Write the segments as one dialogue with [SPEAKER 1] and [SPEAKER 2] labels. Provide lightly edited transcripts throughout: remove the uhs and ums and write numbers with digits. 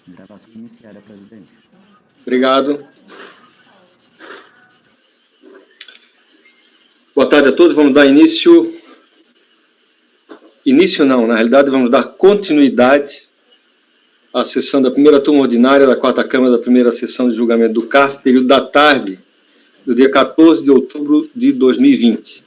[SPEAKER 1] Gravação iniciada, presidente.
[SPEAKER 2] Obrigado. Boa tarde a todos. Vamos dar início... Início não, na realidade vamos dar continuidade à sessão da primeira turma ordinária da 4ª Câmara da primeira sessão de julgamento do CARF, período da tarde do dia 14 de outubro de 2020.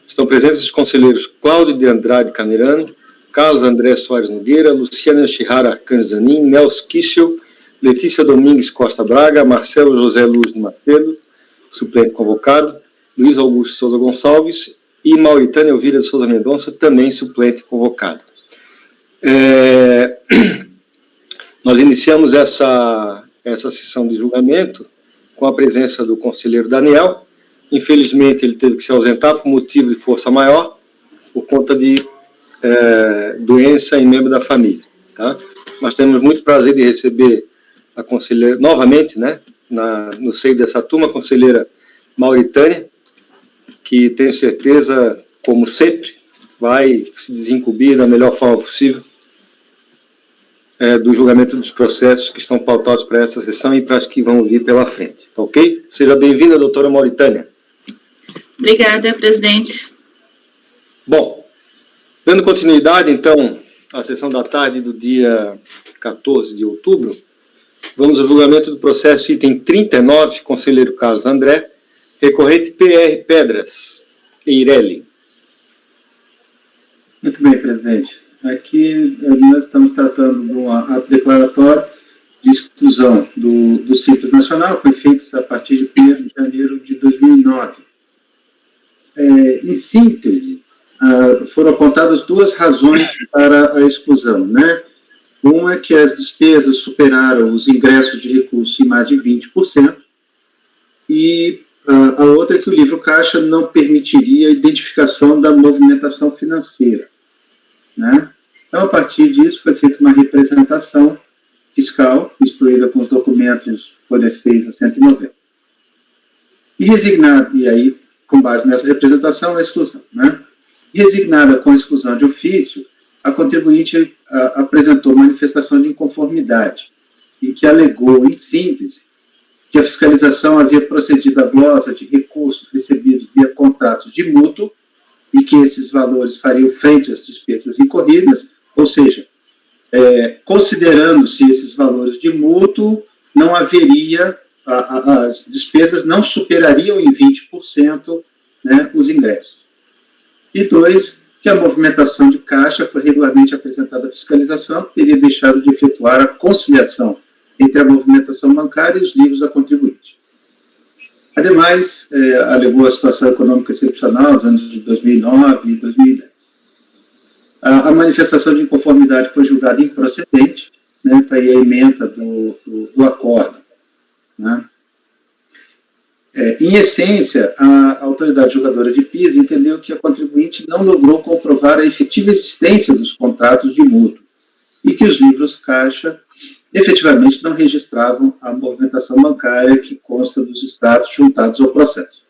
[SPEAKER 2] Estão presentes os conselheiros Cláudio de Andrade Camirano, Carlos André Soares Nogueira, Luciana Chihara Canzanin, Nelson Kischel, Letícia Domingues Costa Braga, Marcelo José Luz de Macedo, suplente convocado, Luiz Augusto Souza Gonçalves e Mauritânia Elvira de Souza Mendonça, também suplente convocado. Nós iniciamos essa sessão de julgamento com a presença do conselheiro Daniel. Infelizmente, ele teve que se ausentar por motivo de força maior, por conta de doença em membro da família. Tá? Nós temos muito prazer de receber a conselheira, novamente, né, no seio dessa turma, a conselheira Mauritânia, que tenho certeza, como sempre, vai se desincumbir da melhor forma possível do julgamento dos processos que estão pautados para essa sessão e para as que vão vir pela frente. Tá ok? Seja bem-vinda, doutora Mauritânia.
[SPEAKER 3] Obrigada, presidente.
[SPEAKER 2] Bom, dando continuidade, então, à sessão da tarde do dia 14 de outubro, vamos ao julgamento do processo item 39, conselheiro Carlos André, recorrente PR Pedras, Eireli.
[SPEAKER 4] Muito bem, presidente. Aqui nós estamos tratando de um ato declaratório de exclusão do Simples Nacional, com efeitos a partir de 1º de janeiro de 2009. Em síntese, foram apontadas duas razões para a exclusão, né? Uma é que as despesas superaram os ingressos de recurso em mais de 20%, e a outra é que o livro caixa não permitiria a identificação da movimentação financeira, né? Então, a partir disso, foi feita uma representação fiscal, instruída com os documentos folha 6 a 190. E resignado, e aí, com base nessa representação, a exclusão, né? Resignada com a exclusão de ofício, a contribuinte apresentou manifestação de inconformidade, em que alegou, em síntese, que a fiscalização havia procedido à glosa de recursos recebidos via contratos de mútuo e que esses valores fariam frente às despesas incorridas, ou seja, considerando-se esses valores de mútuo, não haveria, as despesas não superariam em 20%, né, os ingressos. E 2, que a movimentação de caixa foi regularmente apresentada à fiscalização, que teria deixado de efetuar a conciliação entre a movimentação bancária e os livros a contribuinte. Ademais, alegou a situação econômica excepcional dos anos de 2009 e 2010. A manifestação de inconformidade foi julgada improcedente, né, está aí a ementa do acordo, né. Em essência, a autoridade julgadora de piso entendeu que a contribuinte não logrou comprovar a efetiva existência dos contratos de mútuo e que os livros caixa efetivamente não registravam a movimentação bancária que consta dos extratos juntados ao processo.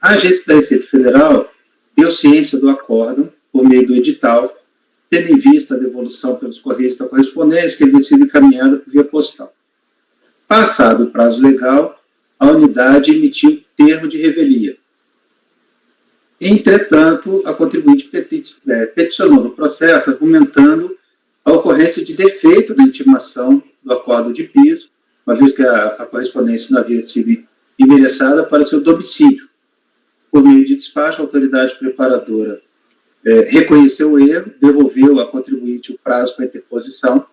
[SPEAKER 4] A Agência da Receita Federal deu ciência do acórdão por meio do edital, tendo em vista a devolução pelos correios da correspondência que havia sido encaminhada por via postal. Passado o prazo legal, a unidade emitiu termo de revelia. Entretanto, a contribuinte peticionou no processo, argumentando a ocorrência de defeito na intimação do acordo de piso, uma vez que a correspondência não havia sido endereçada para seu domicílio. Por meio de despacho, a autoridade preparadora reconheceu o erro, devolveu à contribuinte o prazo para interposição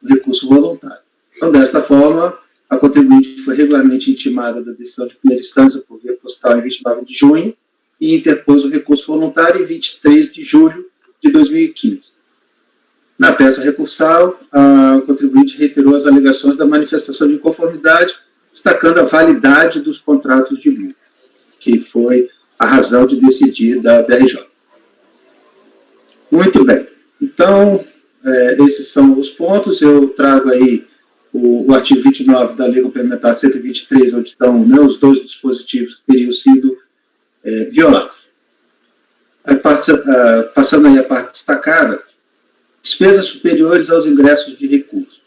[SPEAKER 4] do recurso voluntário. Então, desta forma, a contribuinte foi regularmente intimada da decisão de primeira instância por via postal em 29 de junho e interpôs o recurso voluntário em 23 de julho de 2015. Na peça recursal, a contribuinte reiterou as alegações da manifestação de inconformidade, destacando a validade dos contratos de mútuo, que foi a razão de decidir da DRJ. Muito bem. Então, esses são os pontos. Eu trago aí o artigo 29 da Lei Complementar 123, onde estão, né, os dois dispositivos que teriam sido violados. Passando aí a parte destacada, despesas superiores aos ingressos de recursos.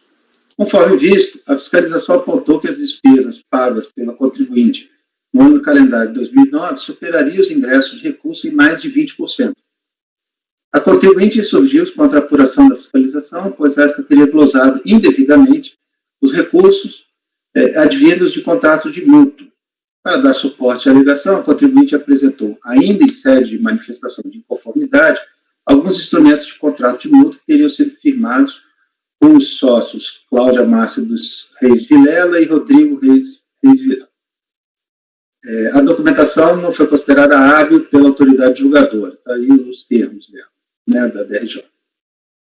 [SPEAKER 4] Conforme visto, a fiscalização apontou que as despesas pagas pela contribuinte no ano calendário de 2009 superariam os ingressos de recurso em mais de 20%. A contribuinte insurgiu contra a apuração da fiscalização, pois esta teria glosado indevidamente os recursos advindos de contratos de mútuo. Para dar suporte à alegação, a contribuinte apresentou, ainda em sede de manifestação de inconformidade, alguns instrumentos de contrato de mútuo que teriam sido firmados com os sócios Cláudia Márcia dos Reis Vilela e Rodrigo Reis Vilela. A documentação não foi considerada hábil pela autoridade julgadora, tá aí os termos dela, né, da DRJ.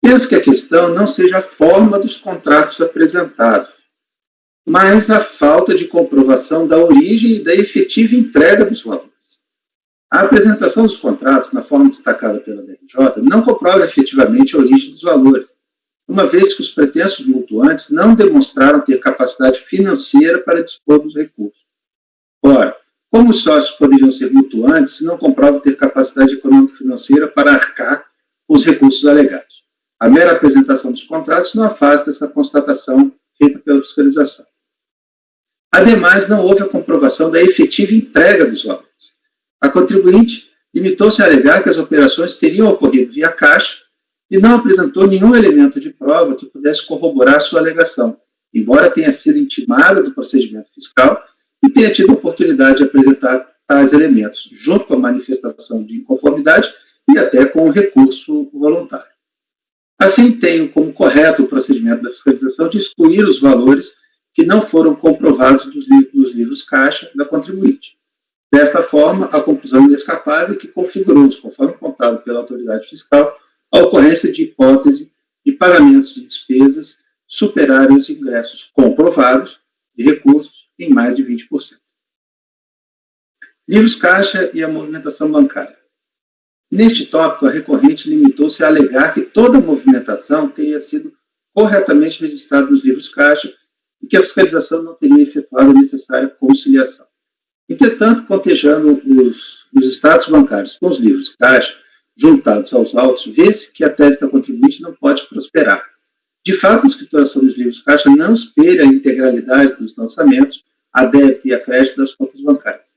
[SPEAKER 4] Penso que a questão não seja a forma dos contratos apresentados, mas a falta de comprovação da origem e da efetiva entrega dos valores. A apresentação dos contratos, na forma destacada pela DRJ, não comprova efetivamente a origem dos valores, uma vez que os pretensos mutuantes não demonstraram ter capacidade financeira para dispor dos recursos. Ora, como os sócios poderiam ser mutuantes se não comprovam ter capacidade econômico-financeira para arcar com os recursos alegados? A mera apresentação dos contratos não afasta essa constatação feita pela fiscalização. Ademais, não houve a comprovação da efetiva entrega dos valores. A contribuinte limitou-se a alegar que as operações teriam ocorrido via caixa e não apresentou nenhum elemento de prova que pudesse corroborar sua alegação, embora tenha sido intimada do procedimento fiscal e tenha tido a oportunidade de apresentar tais elementos, junto com a manifestação de inconformidade e até com o recurso voluntário. Assim, tenho como correto o procedimento da fiscalização de excluir os valores que não foram comprovados dos livros caixa da contribuinte. Desta forma, a conclusão inescapável é que configurou-se, conforme contado pela autoridade fiscal, a ocorrência de hipótese de pagamentos de despesas superarem os ingressos comprovados de recursos em mais de 20%. Livros caixa e a movimentação bancária. Neste tópico, a recorrente limitou-se a alegar que toda a movimentação teria sido corretamente registrada nos livros caixa e que a fiscalização não teria efetuado a necessária conciliação. Entretanto, cotejando os extratos bancários com os livros caixa, juntados aos autos, vê-se que a tese da contribuinte não pode prosperar. De fato, a escrituração dos livros caixa não espelha a integralidade dos lançamentos, a débito e a crédito das contas bancárias.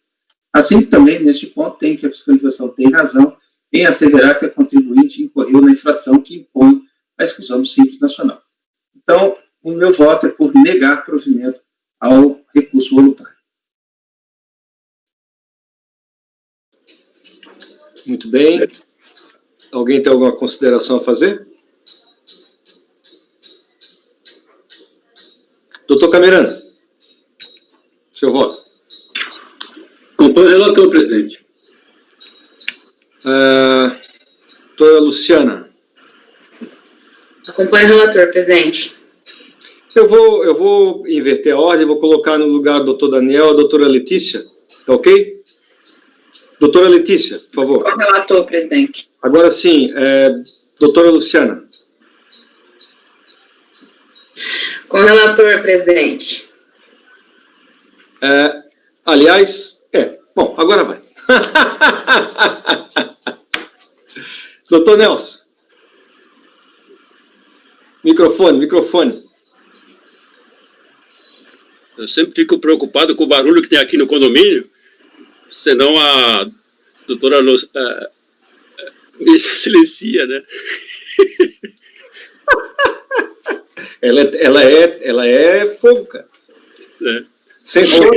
[SPEAKER 4] Assim, também, neste ponto, tem que a fiscalização tem razão em asseverar que a contribuinte incorreu na infração que impõe a exclusão do Simples Nacional. Então, o meu voto é por negar provimento ao recurso voluntário.
[SPEAKER 2] Muito bem. Alguém tem alguma consideração a fazer? Doutor Camerano, seu voto.
[SPEAKER 5] Acompanho o relator, presidente.
[SPEAKER 2] Doutora Luciana.
[SPEAKER 3] Acompanho o relator, presidente.
[SPEAKER 2] Eu vou inverter a ordem, vou colocar no lugar do doutor Daniel a doutora Letícia, tá ok? Doutora Letícia, por favor.
[SPEAKER 3] Com o relator, presidente.
[SPEAKER 2] Agora sim, doutora Luciana.
[SPEAKER 3] Com o relator, presidente.
[SPEAKER 2] Aliás, bom, agora vai. Doutor Nelson. Microfone.
[SPEAKER 5] Eu sempre fico preocupado com o barulho que tem aqui no condomínio, senão a doutora me silencia, né?
[SPEAKER 2] ela é fogo, cara. Sem fogo.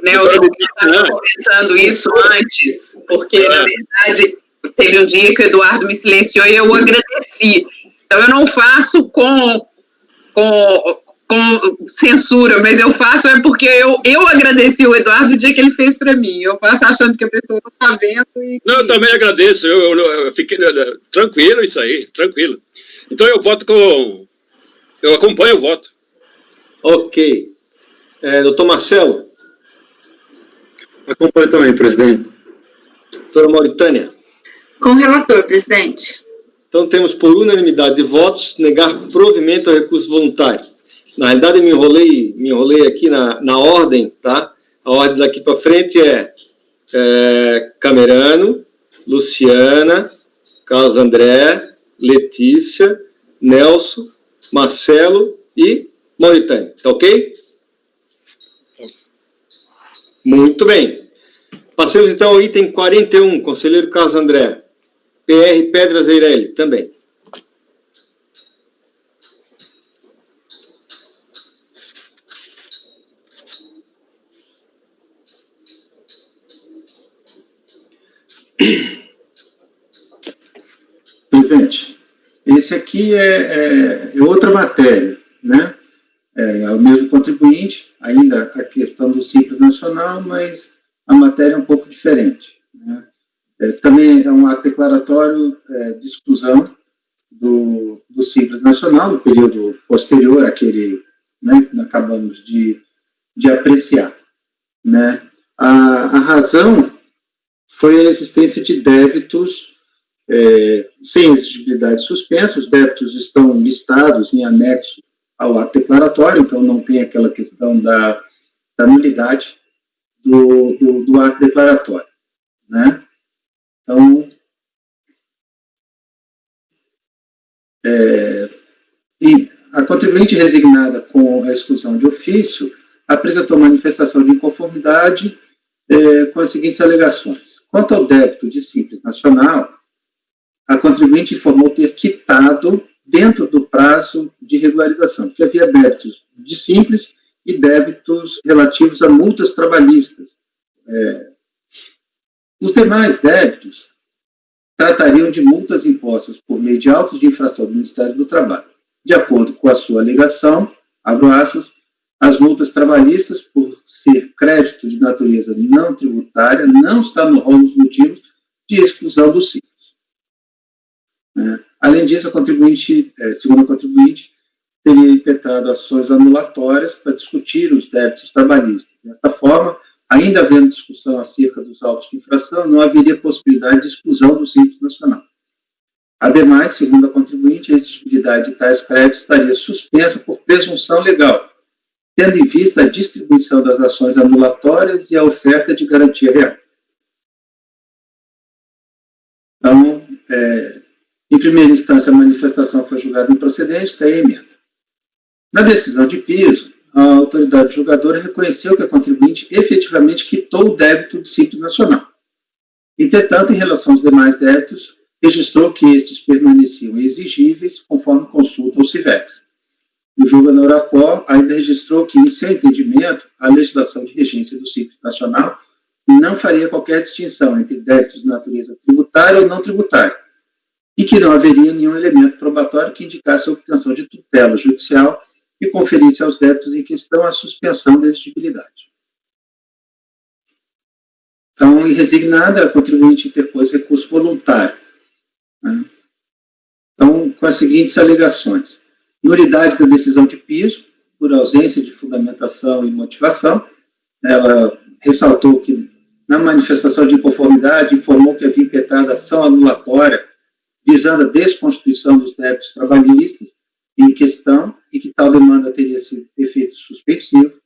[SPEAKER 6] Nelson, eu estava comentando isso antes, porque, na verdade, teve um dia que o Eduardo me silenciou e eu agradeci. Então, eu não faço com censura, mas eu faço porque eu agradeci o Eduardo o dia que ele fez para mim. Eu faço achando que a pessoa não está vendo.
[SPEAKER 5] Não, eu também agradeço. Eu fiquei tranquilo isso aí, tranquilo. Então, eu voto eu acompanho o voto.
[SPEAKER 2] Ok. Doutor Marcelo.
[SPEAKER 7] Acompanho também, presidente.
[SPEAKER 2] Doutora Mauritânia.
[SPEAKER 3] Com o relator, presidente.
[SPEAKER 2] Então, temos por unanimidade de votos negar provimento ao recurso voluntário. Na realidade, eu me enrolei aqui na ordem, tá? A ordem daqui para frente é Camerano, Luciana, Carlos André, Letícia, Nelson, Marcelo e Mauritânia, tá ok? Muito bem. Passemos então ao item 41, conselheiro Carlos André. PR Pedras Eireli, também.
[SPEAKER 4] Presidente, esse aqui é outra matéria, né? É o mesmo contribuinte, ainda a questão do Simples Nacional, mas a matéria é um pouco diferente, né? Também é um ato declaratório de exclusão do Simples Nacional, no período posterior àquele, né, que nós acabamos de apreciar, né? A razão foi a existência de débitos sem exigibilidade suspensa. Os débitos estão listados em anexo ao ato declaratório, então não tem aquela questão da nulidade do ato declaratório, né? Então, e a contribuinte resignada com a exclusão de ofício apresentou manifestação de inconformidade com as seguintes alegações. Quanto ao débito de Simples Nacional, a contribuinte informou ter quitado dentro do prazo de regularização, porque havia débitos de Simples e débitos relativos a multas trabalhistas. Os demais débitos tratariam de multas impostas por meio de autos de infração do Ministério do Trabalho. De acordo com a sua alegação, abro aspas, as multas trabalhistas, por ser crédito de natureza não tributária, não está no rol dos motivos de exclusão do Simples. Além disso, a contribuinte, segundo a contribuinte, teria impetrado ações anulatórias para discutir os débitos trabalhistas. Desta forma, ainda havendo discussão acerca dos autos de infração, não haveria possibilidade de exclusão do Simples Nacional. Ademais, segundo a contribuinte, a exigibilidade de tais créditos estaria suspensa por presunção legal, tendo em vista a distribuição das ações anulatórias e a oferta de garantia real. Então, em primeira instância, a manifestação foi julgada improcedente, daí a emenda. Na decisão de piso, a autoridade julgadora reconheceu que a contribuinte efetivamente quitou o débito do Simples Nacional. Entretanto, em relação aos demais débitos, registrou que estes permaneciam exigíveis conforme consulta ao CIVEX. O julgador Acó ainda registrou que, em seu entendimento, a legislação de regência do Simples Nacional não faria qualquer distinção entre débitos de natureza tributária ou não tributária, e que não haveria nenhum elemento probatório que indicasse a obtenção de tutela judicial e conferisse aos débitos em questão a suspensão da exigibilidade. Então, em resignada, a contribuinte interpôs recurso voluntário. Né? Então, com as seguintes alegações. Nulidade da decisão de piso, por ausência de fundamentação e motivação. Ela ressaltou que, na manifestação de inconformidade, informou que havia impetrado ação anulatória visando a desconstituição dos débitos trabalhistas em questão e que tal demanda teria sido efeito suspensivo.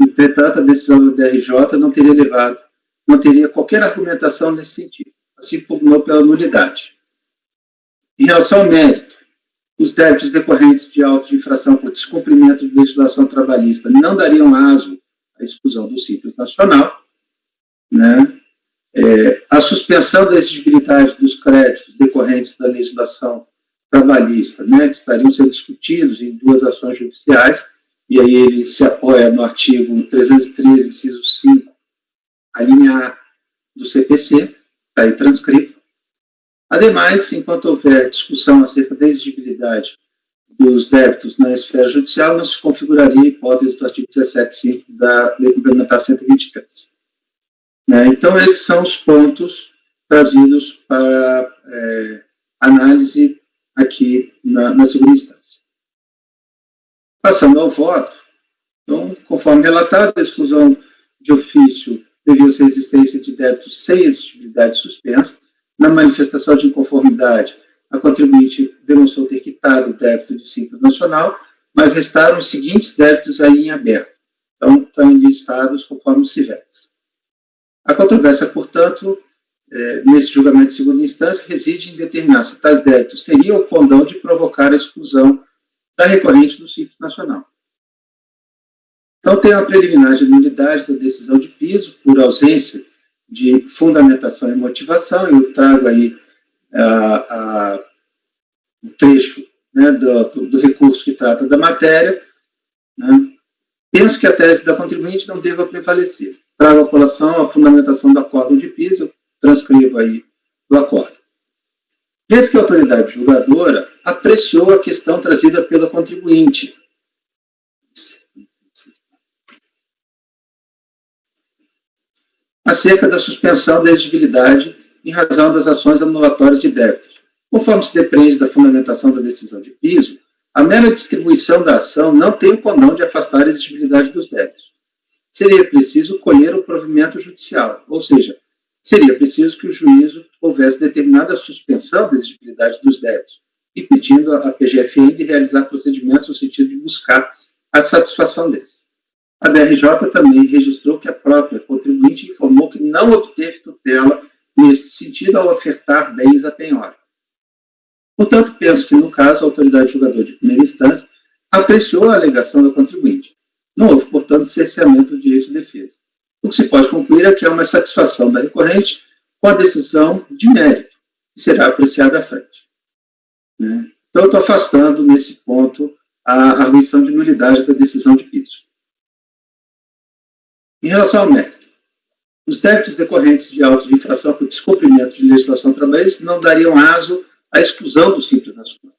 [SPEAKER 4] Entretanto, a decisão do DRJ não teria qualquer argumentação nesse sentido, assim como pela nulidade. Em relação ao mérito, os débitos decorrentes de autos de infração por descumprimento de legislação trabalhista não dariam aso à exclusão do Simples Nacional, né? A suspensão da exigibilidade dos créditos decorrentes da legislação trabalhista, né, que estariam sendo discutidos em duas ações judiciais, e aí ele se apoia no artigo 313, inciso 5, a linha A do CPC, está aí transcrito. Ademais, enquanto houver discussão acerca da exigibilidade dos débitos na esfera judicial, não se configuraria a hipótese do artigo 17.5 da Lei Complementar 123. Então, esses são os pontos trazidos para análise aqui na segunda instância. Passando ao voto, então, conforme relatado, a exclusão de ofício devido-se à existência de débitos sem exigibilidade suspensa. Na manifestação de inconformidade, a contribuinte demonstrou ter quitado o débito de Simples Nacional, mas restaram os seguintes débitos aí em aberto. Então, estão listados conforme o CIVEX. A controvérsia, portanto, nesse julgamento de segunda instância, reside em determinar se tais débitos teriam o condão de provocar a exclusão da recorrente do Simples Nacional. Então, tem a preliminar de nulidade da decisão de piso por ausência de fundamentação e motivação. Eu trago aí o trecho, né, do recurso que trata da matéria. Né? Penso que a tese da contribuinte não deva prevalecer. Trago à colação a fundamentação do acórdão de piso, eu transcrevo aí do acórdão. Vez que a autoridade julgadora apreciou a questão trazida pela contribuinte, acerca da suspensão da exigibilidade em razão das ações anulatórias de débitos. Conforme se depreende da fundamentação da decisão de piso, a mera distribuição da ação não tem o condão de afastar a exigibilidade dos débitos. Seria preciso colher o provimento judicial, ou seja, seria preciso que o juízo houvesse determinada suspensão da exigibilidade dos débitos, impedindo a PGFN de realizar procedimentos no sentido de buscar a satisfação desses. A DRJ também registrou que a própria contribuinte informou que não obteve tutela neste sentido ao ofertar bens à penhora. Portanto, penso que, no caso, a autoridade julgadora de primeira instância apreciou a alegação da contribuinte. Não houve, portanto, cerceamento do direito de defesa. O que se pode concluir é que há uma satisfação da recorrente com a decisão de mérito, que será apreciada à frente. Né? Então, eu estou afastando, nesse ponto, a arguição de nulidade da decisão de piso. Em relação ao mérito, os débitos decorrentes de autos de infração por descumprimento de legislação trabalhista não dariam aso à exclusão do Simples Nacional.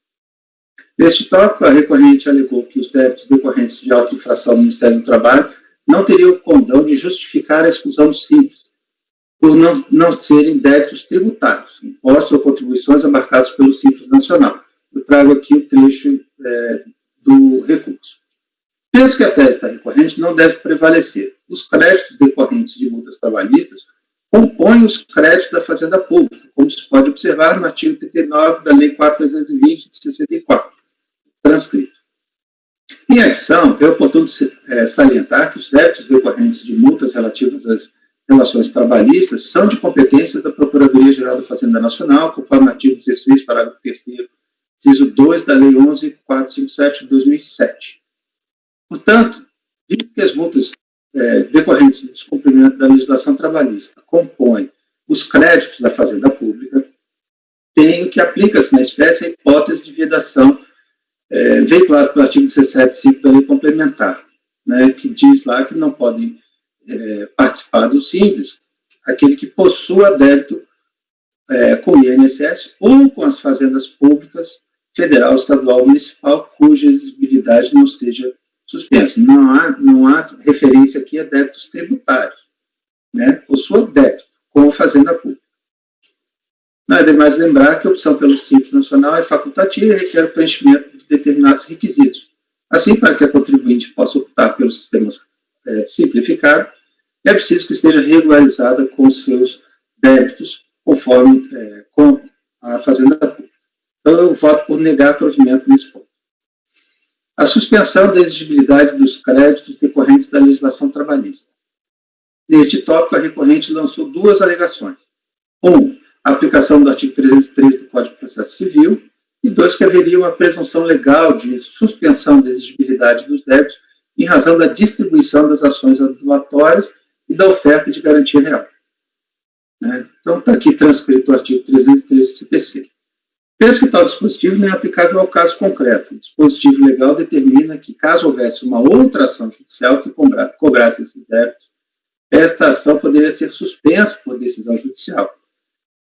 [SPEAKER 4] Neste tópico, a recorrente alegou que os débitos decorrentes de auto de infração do Ministério do Trabalho não teriam o condão de justificar a exclusão do Simples, por não serem débitos tributários, impostos ou contribuições abarcados pelo Simples Nacional. Eu trago aqui o trecho do recurso. Penso que a tese da recorrente não deve prevalecer. Os créditos decorrentes de multas trabalhistas compõem os créditos da Fazenda Pública, como se pode observar no artigo 39 da Lei 4.320 de 64, transcrito. Em adição, é oportuno salientar que os débitos decorrentes de multas relativas às relações trabalhistas são de competência da Procuradoria-Geral da Fazenda Nacional, conforme o artigo 16, parágrafo 3º, inciso 2 da Lei 11.457 de 2007. Portanto, visto que as multas decorrentes do descumprimento da legislação trabalhista compõem os créditos da Fazenda Pública, tenho que aplica-se na espécie a hipótese de vedação veiculada pelo artigo 17.5 da Lei Complementar, né, que diz lá que não podem participar do Simples aquele que possua débito com o INSS ou com as fazendas públicas federal, estadual ou municipal, cuja exigibilidade não esteja suspensa. Não há referência aqui a débitos tributários, né? Possua débito com a Fazenda Pública. Não é demais lembrar que a opção pelo Simples Nacional é facultativa e requer o preenchimento de determinados requisitos. Assim, para que a contribuinte possa optar pelo sistema simplificado, é preciso que esteja regularizada com seus débitos conforme com a Fazenda Pública. Então, eu voto por negar provimento nesse ponto. A suspensão da exigibilidade dos créditos decorrentes da legislação trabalhista. Neste tópico, a recorrente lançou duas alegações. A aplicação do artigo 303 do Código de Processo Civil, e 2, que haveria uma presunção legal de suspensão da exigibilidade dos débitos em razão da distribuição das ações adulatórias e da oferta de garantia real. Né? Então, está aqui transcrito o artigo 303 do CPC. Penso que tal dispositivo não é aplicável ao caso concreto. O dispositivo legal determina que, caso houvesse uma outra ação judicial que cobrasse esses débitos, esta ação poderia ser suspensa por decisão judicial,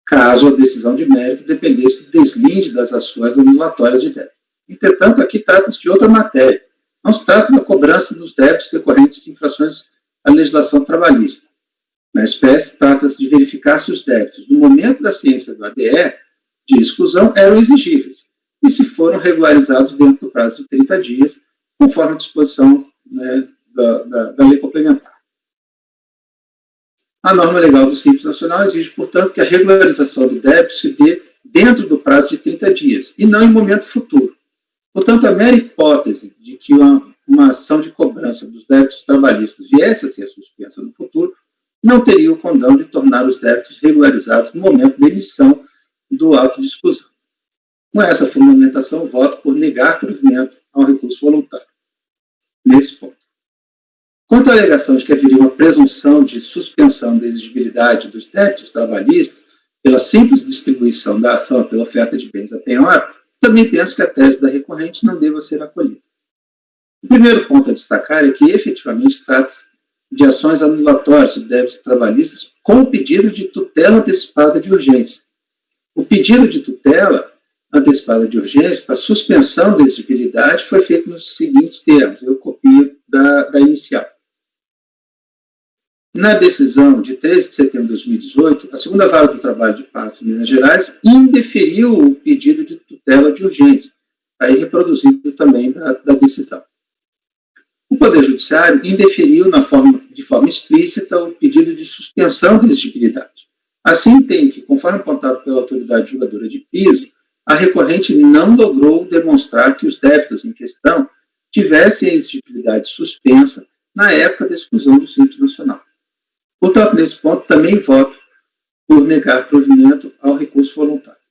[SPEAKER 4] caso a decisão de mérito dependesse do deslinde das ações anulatórias de débito. Entretanto, aqui trata-se de outra matéria. Não se trata da cobrança dos débitos decorrentes de infrações à legislação trabalhista. Na espécie, trata-se de verificar se os débitos, no momento da ciência do ADE, de exclusão, eram exigíveis, e se foram regularizados dentro do prazo de 30 dias, conforme a disposição, né, da lei complementar. A norma legal do Simples Nacional exige, portanto, que a regularização do débito se dê dentro do prazo de 30 dias, e não em momento futuro. Portanto, a mera hipótese de que uma ação de cobrança dos débitos trabalhistas viesse a ser suspensa no futuro, não teria o condão de tornar os débitos regularizados no momento da emissão do auto de exclusão. Com essa fundamentação, voto por negar provimento ao recurso voluntário. Nesse ponto. Quanto à alegação de que haveria uma presunção de suspensão da exigibilidade dos débitos trabalhistas pela simples distribuição da ação pela oferta de bens a penhora, também penso que a tese da recorrente não deva ser acolhida. O primeiro ponto a destacar é que, efetivamente, trata-se de ações anulatórias de débitos trabalhistas com o pedido de tutela antecipada de urgência. O pedido de tutela antecipada de urgência para suspensão da exigibilidade foi feito nos seguintes termos, eu copio da inicial. Na decisão de 13 de setembro de 2018, a segunda vara do trabalho de Passos, Minas Gerais, indeferiu o pedido de tutela de urgência, aí reproduzido também da decisão. O Poder Judiciário indeferiu de forma explícita o pedido de suspensão da exigibilidade. Assim, entende que, conforme apontado pela autoridade julgadora de piso, a recorrente não logrou demonstrar que os débitos em questão tivessem a exigibilidade suspensa na época da exclusão do Simples Nacional. Portanto, nesse ponto, também voto por negar provimento ao recurso voluntário.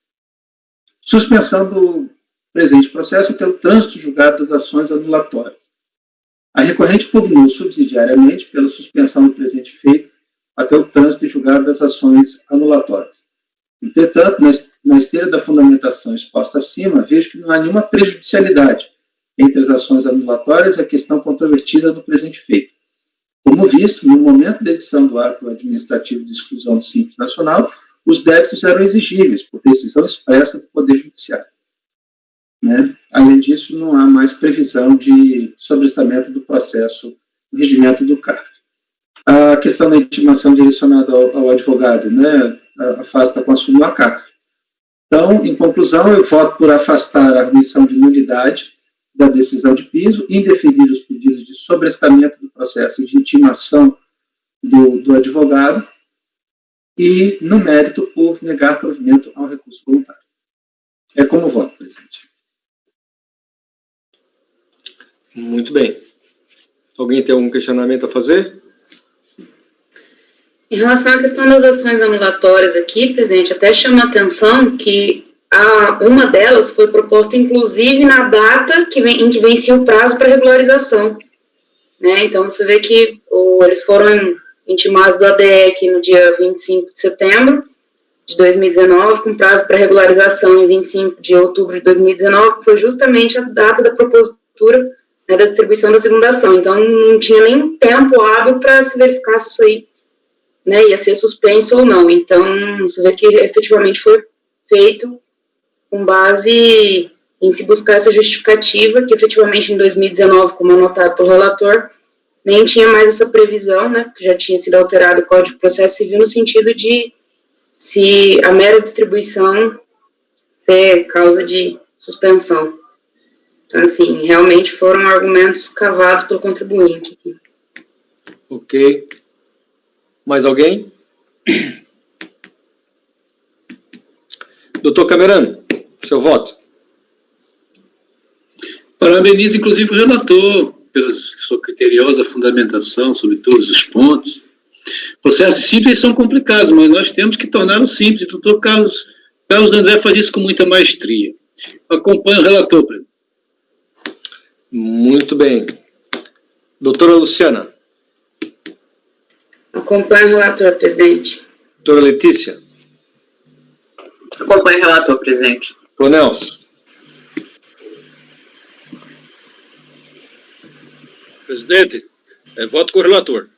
[SPEAKER 4] Suspensão do presente processo até o trânsito julgado das ações anulatórias. A recorrente pugnou subsidiariamente pela suspensão do presente feito até o trânsito julgado das ações anulatórias. Entretanto, na esteira da fundamentação exposta acima, vejo que não há nenhuma prejudicialidade entre as ações anulatórias e a questão controvertida no presente feito. Como visto, no momento da edição do ato administrativo de exclusão do Simples Nacional, os débitos eram exigíveis por decisão expressa do Poder Judiciário. Além disso, não há mais previsão de sobrestamento do processo no regimento do CARF. A questão da intimação direcionada ao advogado, afasta com a súmula CARF. Então, em conclusão, eu voto por afastar a arguição de nulidade da decisão de piso, indeferir os pedidos de sobrestamento do processo e de intimação do advogado e, no mérito, por negar provimento ao recurso voluntário. É como voto, presidente.
[SPEAKER 2] Muito bem. Alguém tem algum questionamento a fazer?
[SPEAKER 3] Em relação à questão das ações anulatórias aqui, presidente, até chama a atenção que uma delas foi proposta, inclusive, na data em que vencia o prazo para regularização. Então, você vê que eles foram intimados do ADEC no dia 25 de setembro de 2019, com prazo para regularização em 25 de outubro de 2019, que foi justamente a data da propositura da distribuição da segunda ação. Então, não tinha nem tempo hábil para se verificar se isso aí ia ser suspenso ou não. Então, você vê que efetivamente foi feito com base em se buscar essa justificativa, que efetivamente em 2019, como anotado pelo relator, nem tinha mais essa previsão, que já tinha sido alterado o Código de Processo Civil no sentido de se a mera distribuição ser causa de suspensão. Então, assim, realmente foram argumentos cavados pelo contribuinte.
[SPEAKER 2] Ok. Mais alguém? Doutor Camerano, seu voto.
[SPEAKER 5] Parabenizo, inclusive, o relator pela sua criteriosa fundamentação sobre todos os pontos. Processos simples são complicados, mas nós temos que torná-los simples. O doutor Carlos André faz isso com muita maestria. Acompanho o relator, presidente.
[SPEAKER 2] Muito bem. Doutora Luciana.
[SPEAKER 3] Acompanho o relator, presidente.
[SPEAKER 2] Doutora Letícia.
[SPEAKER 6] Acompanho o relator, presidente.
[SPEAKER 2] Doutor Nelson.
[SPEAKER 5] Presidente, voto com o relator.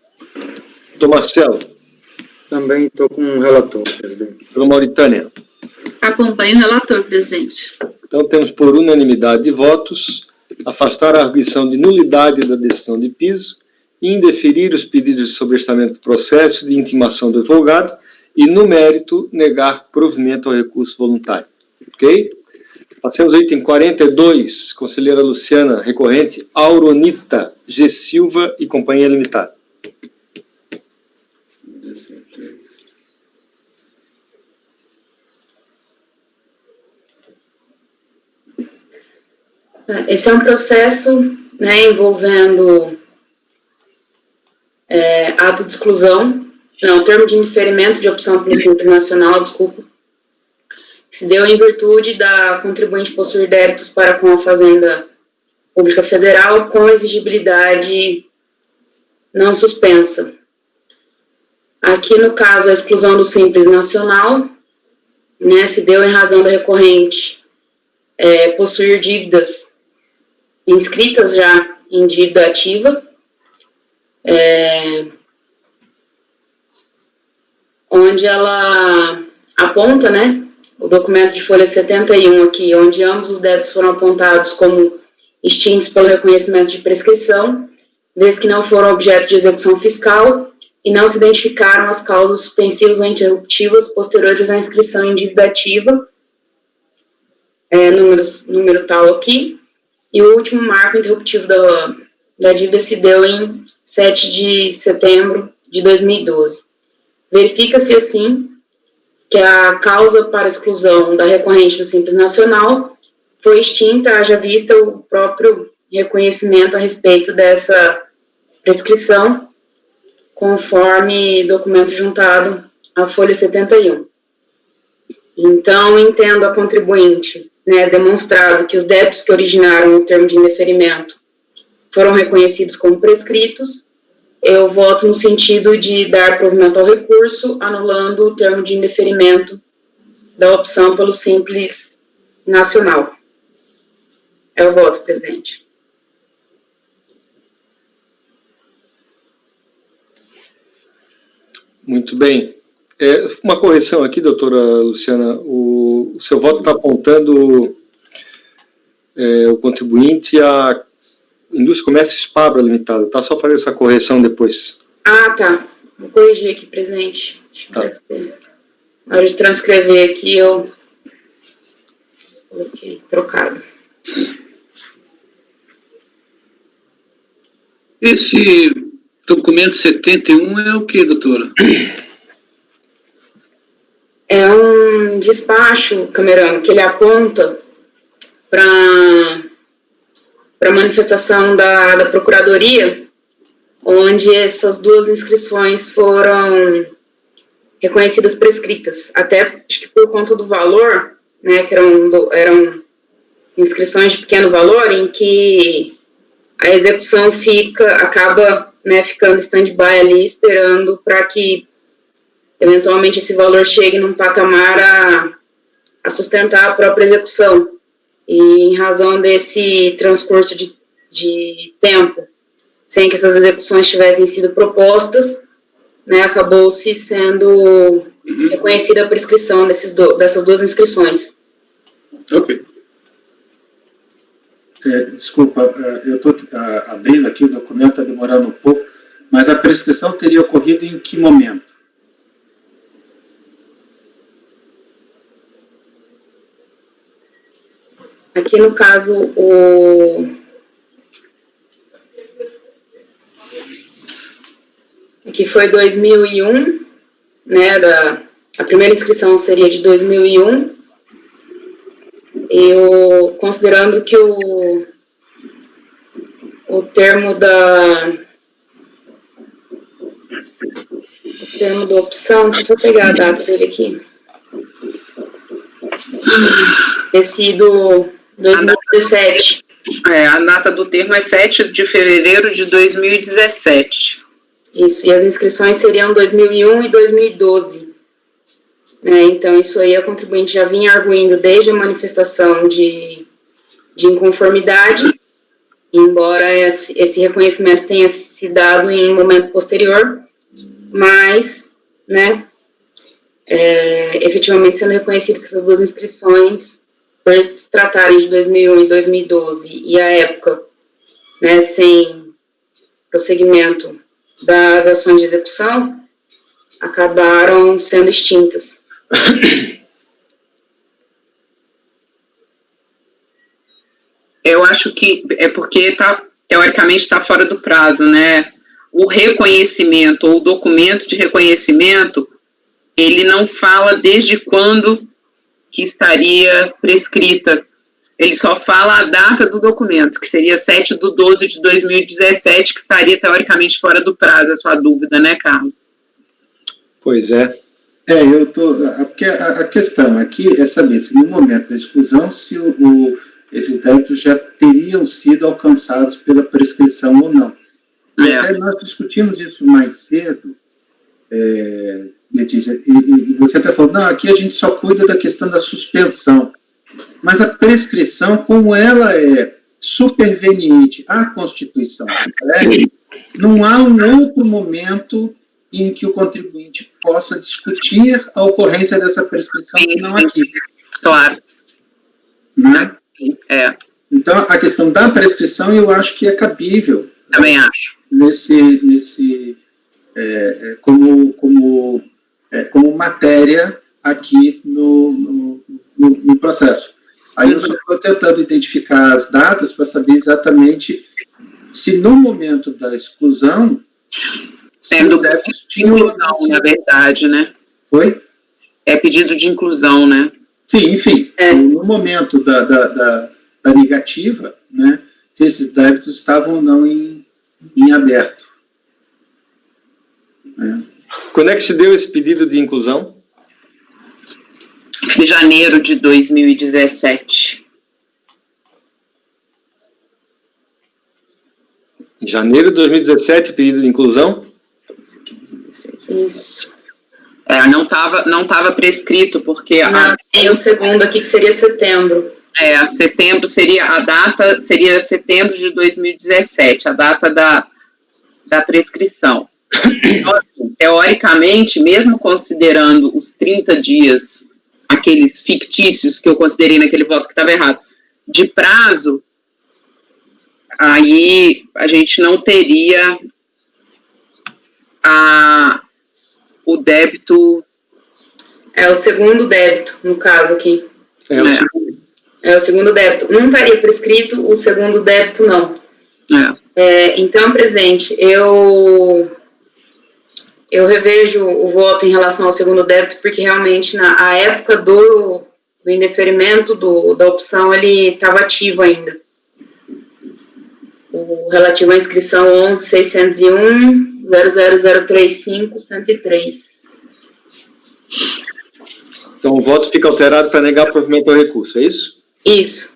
[SPEAKER 2] Doutor Marcelo.
[SPEAKER 1] Também estou com o relator, presidente.
[SPEAKER 2] Doutora Mauritânia.
[SPEAKER 3] Acompanho o relator, presidente.
[SPEAKER 2] Então, temos por unanimidade de votos afastar a arguição de nulidade da decisão de piso, indeferir os pedidos de sobrestamento do processo de intimação do advogado e, no mérito, negar provimento ao recurso voluntário. Ok? Passemos ao item 42, conselheira Luciana, recorrente, Auronita G. Silva e Companhia Limitada.
[SPEAKER 3] Esse é um processo envolvendo ato de exclusão, termo de indeferimento de opção pelo Simples Nacional, desculpa, se deu em virtude da contribuinte possuir débitos para com a Fazenda Pública Federal com exigibilidade não suspensa. Aqui, no caso, a exclusão do Simples Nacional, né, se deu em razão da recorrente possuir dívidas inscritas já em dívida ativa, onde ela aponta, né, o documento de folha 71 aqui, onde ambos os débitos foram apontados como extintos pelo reconhecimento de prescrição, desde que não foram objeto de execução fiscal e não se identificaram as causas suspensivas ou interruptivas posteriores à inscrição em dívida ativa, número tal aqui, e o último marco interruptivo da dívida se deu em 7 de setembro de 2012. Verifica-se, assim, que a causa para exclusão da recorrente do Simples Nacional foi extinta, haja vista o próprio reconhecimento a respeito dessa prescrição, conforme documento juntado à folha 71. Então, entendo a contribuinte, né, demonstrado que os débitos que originaram o termo de indeferimento foram reconhecidos como prescritos, eu voto no sentido de dar provimento ao recurso, anulando o termo de indeferimento da opção pelo Simples Nacional. É o voto, presidente.
[SPEAKER 2] Muito bem. Uma correção aqui, doutora Luciana. O seu voto está apontando o contribuinte a Indústria, Comércio e Espabra Limitada. Tá? Só fazer essa correção depois.
[SPEAKER 3] Ah, tá. Vou corrigir aqui, presidente. Acho que deve ter. Na hora de transcrever aqui, eu coloquei trocado.
[SPEAKER 5] Esse documento 71 é o que, doutora?
[SPEAKER 3] É um despacho, Camerano, que ele aponta para a manifestação da Procuradoria, onde essas duas inscrições foram reconhecidas prescritas, até acho que por conta do valor, né, que eram inscrições de pequeno valor, em que a execução acaba, né, ficando stand-by ali, esperando para que eventualmente esse valor chegue num patamar a sustentar a própria execução. E em razão desse transcurso de tempo, sem que essas execuções tivessem sido propostas, né, acabou-se sendo reconhecida a prescrição dessas duas inscrições.
[SPEAKER 5] Ok.
[SPEAKER 4] Desculpa, eu estou abrindo aqui, o documento está demorando um pouco, mas a prescrição teria ocorrido em que momento?
[SPEAKER 3] Aqui, no caso, aqui foi 2001, né, a primeira inscrição seria de 2001, eu, considerando que o termo da opção, deixa eu pegar a data dele aqui, ter sido 2017.
[SPEAKER 6] A data do termo é 7 de fevereiro de 2017.
[SPEAKER 3] Isso, e as inscrições seriam 2001 e 2012. Então, isso aí a contribuinte já vinha arguindo desde a manifestação de inconformidade, embora esse reconhecimento tenha se dado em um momento posterior, mas, né, efetivamente sendo reconhecido que essas duas inscrições, por se tratarem de 2001 e 2012, e a época, né, sem prosseguimento das ações de execução, acabaram sendo extintas.
[SPEAKER 6] Eu acho que é porque teoricamente está fora do prazo, né? O reconhecimento, ou o documento de reconhecimento, ele não fala desde quando que estaria prescrita. Ele só fala a data do documento, que seria 7/12 de 2017, que estaria teoricamente fora do prazo, a sua dúvida, né, Carlos?
[SPEAKER 2] Pois é.
[SPEAKER 4] Porque a questão aqui é saber se no momento da exclusão, se esses débitos já teriam sido alcançados pela prescrição ou não. Até nós discutimos isso mais cedo, Letícia, e você até falou, não, aqui a gente só cuida da questão da suspensão. Mas a prescrição, como ela é superveniente à Constituição do crédito, não há um outro momento em que o contribuinte possa discutir a ocorrência dessa prescrição, que não aqui.
[SPEAKER 6] Claro.
[SPEAKER 4] Né?
[SPEAKER 6] É.
[SPEAKER 4] Então, a questão da prescrição, eu acho que é cabível.
[SPEAKER 6] Também acho.
[SPEAKER 4] Como matéria aqui no processo. Aí eu só estou tentando identificar as datas para saber exatamente se no momento da exclusão
[SPEAKER 6] Sendo de inclusão, na verdade, né?
[SPEAKER 4] Oi?
[SPEAKER 6] É pedido de inclusão, né?
[SPEAKER 4] Sim, enfim, no momento da negativa, né, se esses débitos estavam ou não em aberto. Né?
[SPEAKER 2] Quando é que se deu esse pedido de inclusão?
[SPEAKER 6] De janeiro de 2017.
[SPEAKER 2] Em janeiro de 2017, pedido de inclusão?
[SPEAKER 3] Isso.
[SPEAKER 6] Não tava prescrito, porque...
[SPEAKER 3] Tem o segundo aqui, que seria setembro.
[SPEAKER 6] Setembro seria... A data seria setembro de 2017, a data da prescrição. Então, assim, teoricamente, mesmo considerando os 30 dias, aqueles fictícios que eu considerei naquele voto que estava errado, de prazo, aí a gente não teria o débito...
[SPEAKER 3] É o segundo débito, no caso aqui.
[SPEAKER 2] É
[SPEAKER 3] o segundo débito. Não estaria prescrito, o segundo débito não. Então, presidente, eu revejo o voto em relação ao segundo débito, porque realmente, na época do indeferimento da opção, ele estava ativo ainda. O relativo à inscrição 11.601.00035.103.
[SPEAKER 2] Então, o voto fica alterado para negar provimento ao recurso, é isso?
[SPEAKER 3] Isso.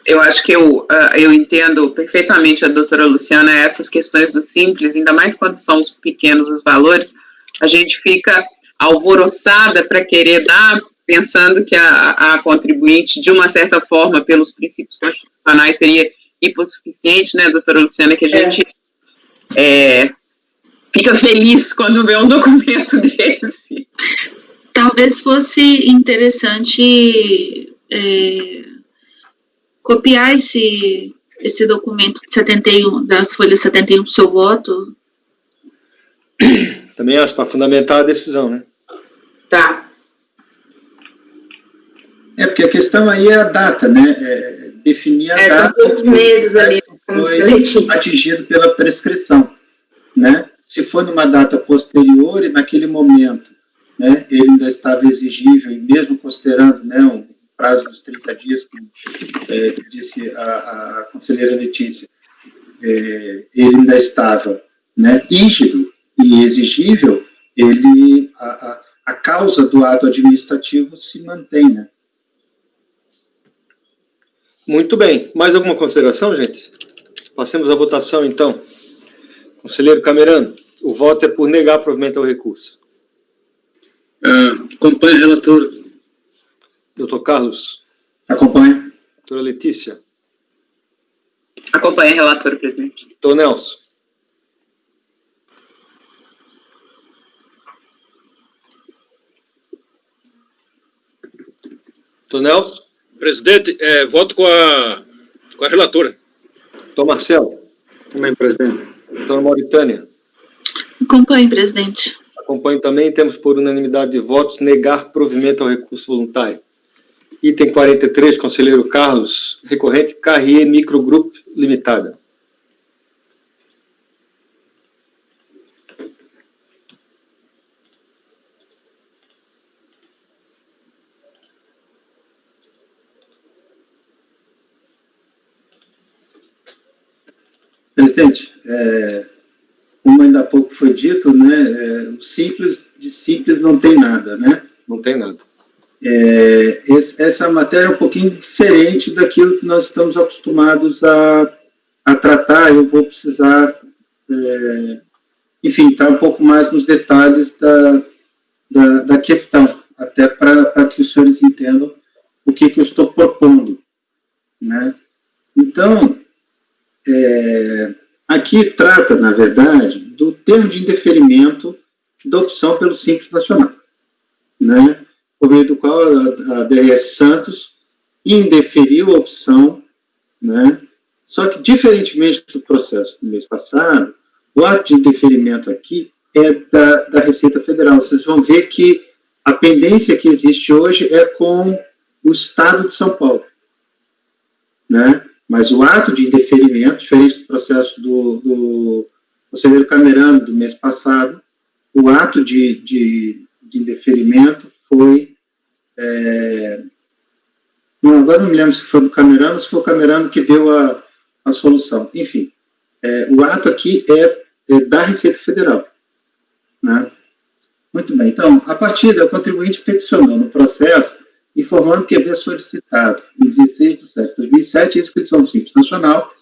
[SPEAKER 6] Eu acho que eu entendo perfeitamente a doutora Luciana, essas questões do simples, ainda mais quando são os pequenos os valores, a gente fica alvoroçada para querer dar, pensando que a contribuinte, de uma certa forma, pelos princípios constitucionais, seria hipossuficiente, né, doutora Luciana, que a gente fica feliz quando vê um documento desse.
[SPEAKER 7] Talvez fosse interessante copiar esse documento de 71, das folhas 71 do seu voto.
[SPEAKER 2] Também acho, para fundamentar a decisão, né?
[SPEAKER 3] Tá.
[SPEAKER 4] Porque a questão aí é a data, né? Definir a data.
[SPEAKER 3] São poucos meses ali, como
[SPEAKER 4] foi atingido pela prescrição, né? Se for numa data posterior e naquele momento, né, ele ainda estava exigível, e mesmo considerando, né, o prazo dos 30 dias, como disse a conselheira Letícia, ele ainda estava, né, rígido e exigível, a causa do ato administrativo se mantém, né?
[SPEAKER 2] Muito bem. Mais alguma consideração, gente? Passemos à votação, então. Conselheiro Camerano, o voto é por negar provimento ao recurso.
[SPEAKER 5] Acompanha a relatora.
[SPEAKER 2] Doutor Carlos?
[SPEAKER 4] Acompanha.
[SPEAKER 2] Doutora Letícia?
[SPEAKER 6] Acompanha a relatora, presidente.
[SPEAKER 2] Doutor Nelson? Doutor Nelson?
[SPEAKER 8] Presidente, voto com a relatora.
[SPEAKER 2] Doutor Marcelo?
[SPEAKER 1] Também, presidente.
[SPEAKER 2] Doutora Mauritânia?
[SPEAKER 7] Acompanhe, presidente.
[SPEAKER 2] Acompanho também, temos por unanimidade de votos negar provimento ao recurso voluntário. Item 43, conselheiro Carlos, recorrente Carrier Microgroup Limitada.
[SPEAKER 4] Presidente, como ainda há pouco foi dito, né, o simples de simples não tem nada, né?
[SPEAKER 2] Não tem nada.
[SPEAKER 4] Essa matéria é um pouquinho diferente daquilo que nós estamos acostumados a a tratar, eu vou precisar, enfim, entrar um pouco mais nos detalhes da questão, até para que os senhores entendam o que eu estou propondo, né? Então, aqui trata, na verdade, do termo de indeferimento da opção pelo Simples Nacional, né? Por meio do qual a DRF Santos indeferiu a opção, né? Só que, diferentemente do processo do mês passado, o ato de indeferimento aqui é da Receita Federal. Vocês vão ver que a pendência que existe hoje é com o Estado de São Paulo, né? Mas o ato de indeferimento, diferente do processo do conselheiro Camerano do mês passado, o ato de indeferimento foi... agora não me lembro se foi do Camerano ou se foi o Camerano que deu a solução. Enfim, o ato aqui é da Receita Federal, né? Muito bem. Então, a partir da contribuinte peticionou no processo, informando que havia solicitado, em 16 de setembro de 2007, a inscrição do Simples Nacional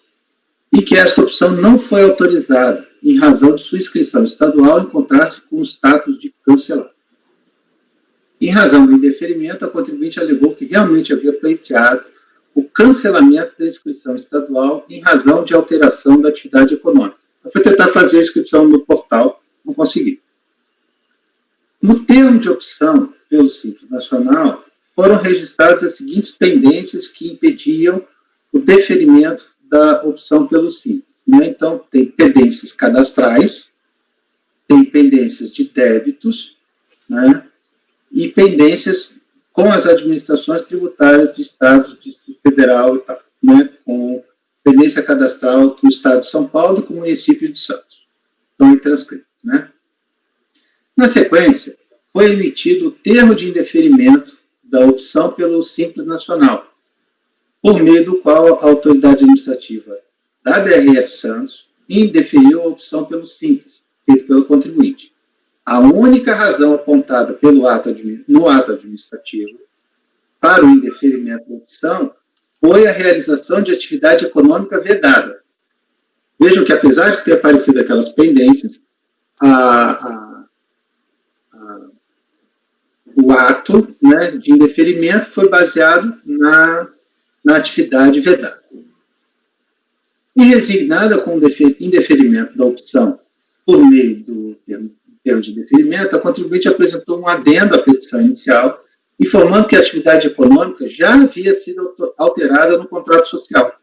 [SPEAKER 4] e que esta opção não foi autorizada em razão de sua inscrição estadual encontrar-se com o status de cancelado. Em razão do indeferimento, a contribuinte alegou que realmente havia pleiteado o cancelamento da inscrição estadual em razão de alteração da atividade econômica. Eu fui tentar fazer a inscrição no portal, não consegui. No termo de opção pelo Simples Nacional, foram registradas as seguintes pendências que impediam o deferimento da opção pelo Simples, né? Então, tem pendências cadastrais, tem pendências de débitos, né? E pendências com as administrações tributárias de Estado, Distrito Federal e tal, né? Com pendência cadastral do Estado de São Paulo e com o município de Santos. Estão transcritas, né? Na sequência, foi emitido o termo de indeferimento da opção pelo Simples Nacional, por meio do qual a autoridade administrativa da DRF Santos indeferiu a opção pelo Simples, feito pelo contribuinte. A única razão apontada no ato administrativo para o indeferimento da opção foi a realização de atividade econômica vedada. Vejam que, apesar de ter aparecido aquelas pendências, o ato, né, de indeferimento foi baseado na atividade vedada. E resignada com o indeferimento da opção por meio do termo de indeferimento, a contribuinte apresentou um adendo à petição inicial, informando que a atividade econômica já havia sido alterada no contrato social.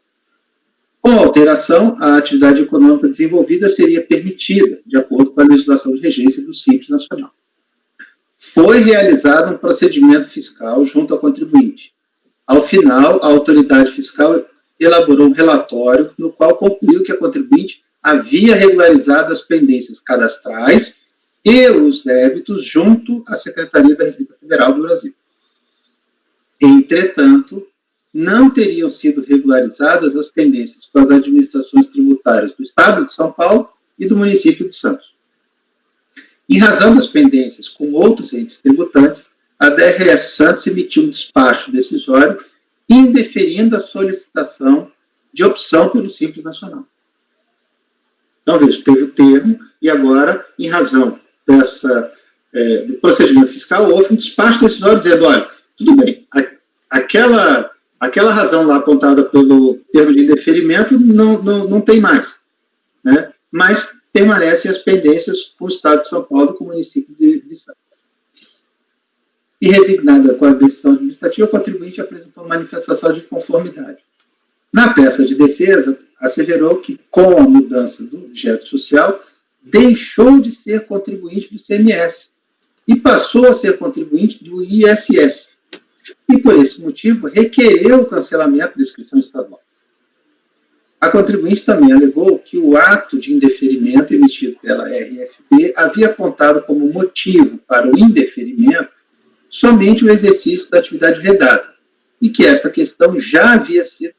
[SPEAKER 4] Com a alteração, a atividade econômica desenvolvida seria permitida, de acordo com a legislação de regência do Simples Nacional. Foi realizado um procedimento fiscal junto ao contribuinte. Ao final, a autoridade fiscal elaborou um relatório no qual concluiu que a contribuinte havia regularizado as pendências cadastrais e os débitos junto à Secretaria da Receita Federal do Brasil. Entretanto, não teriam sido regularizadas as pendências com as administrações tributárias do Estado de São Paulo e do município de Santos. Em razão das pendências com outros entes tributantes, a DRF Santos emitiu um despacho decisório indeferindo a solicitação de opção pelo Simples Nacional. Então, veja, teve o termo e agora, em razão do procedimento fiscal, houve um despacho decisório dizendo, olha, tudo bem, aquela razão lá apontada pelo termo de indeferimento não tem mais, né? Mas permanecem as pendências com o Estado de São Paulo e com o município de Santos. E resignada com a decisão administrativa, o contribuinte apresentou manifestação de conformidade. Na peça de defesa, asseverou que, com a mudança do objeto social, deixou de ser contribuinte do ICMS e passou a ser contribuinte do ISS. E, por esse motivo, requereu o cancelamento da inscrição estadual. A contribuinte também alegou que o ato de indeferimento emitido pela RFB havia apontado como motivo para o indeferimento somente o exercício da atividade vedada, e que esta questão já havia sido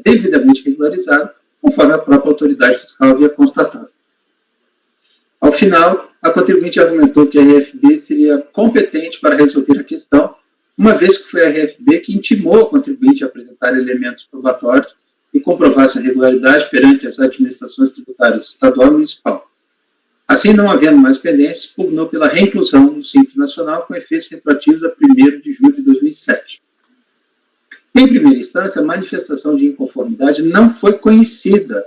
[SPEAKER 4] devidamente regularizada, conforme a própria autoridade fiscal havia constatado. Ao final, a contribuinte argumentou que a RFB seria competente para resolver a questão, uma vez que foi a RFB que intimou a contribuinte a apresentar elementos probatórios e comprovasse a regularidade perante as administrações tributárias estadual e municipal. Assim, não havendo mais pendências, pugnou pela reinclusão no Simples Nacional com efeitos retroativos a 1º de julho de 2007. Em primeira instância, a manifestação de inconformidade não foi conhecida,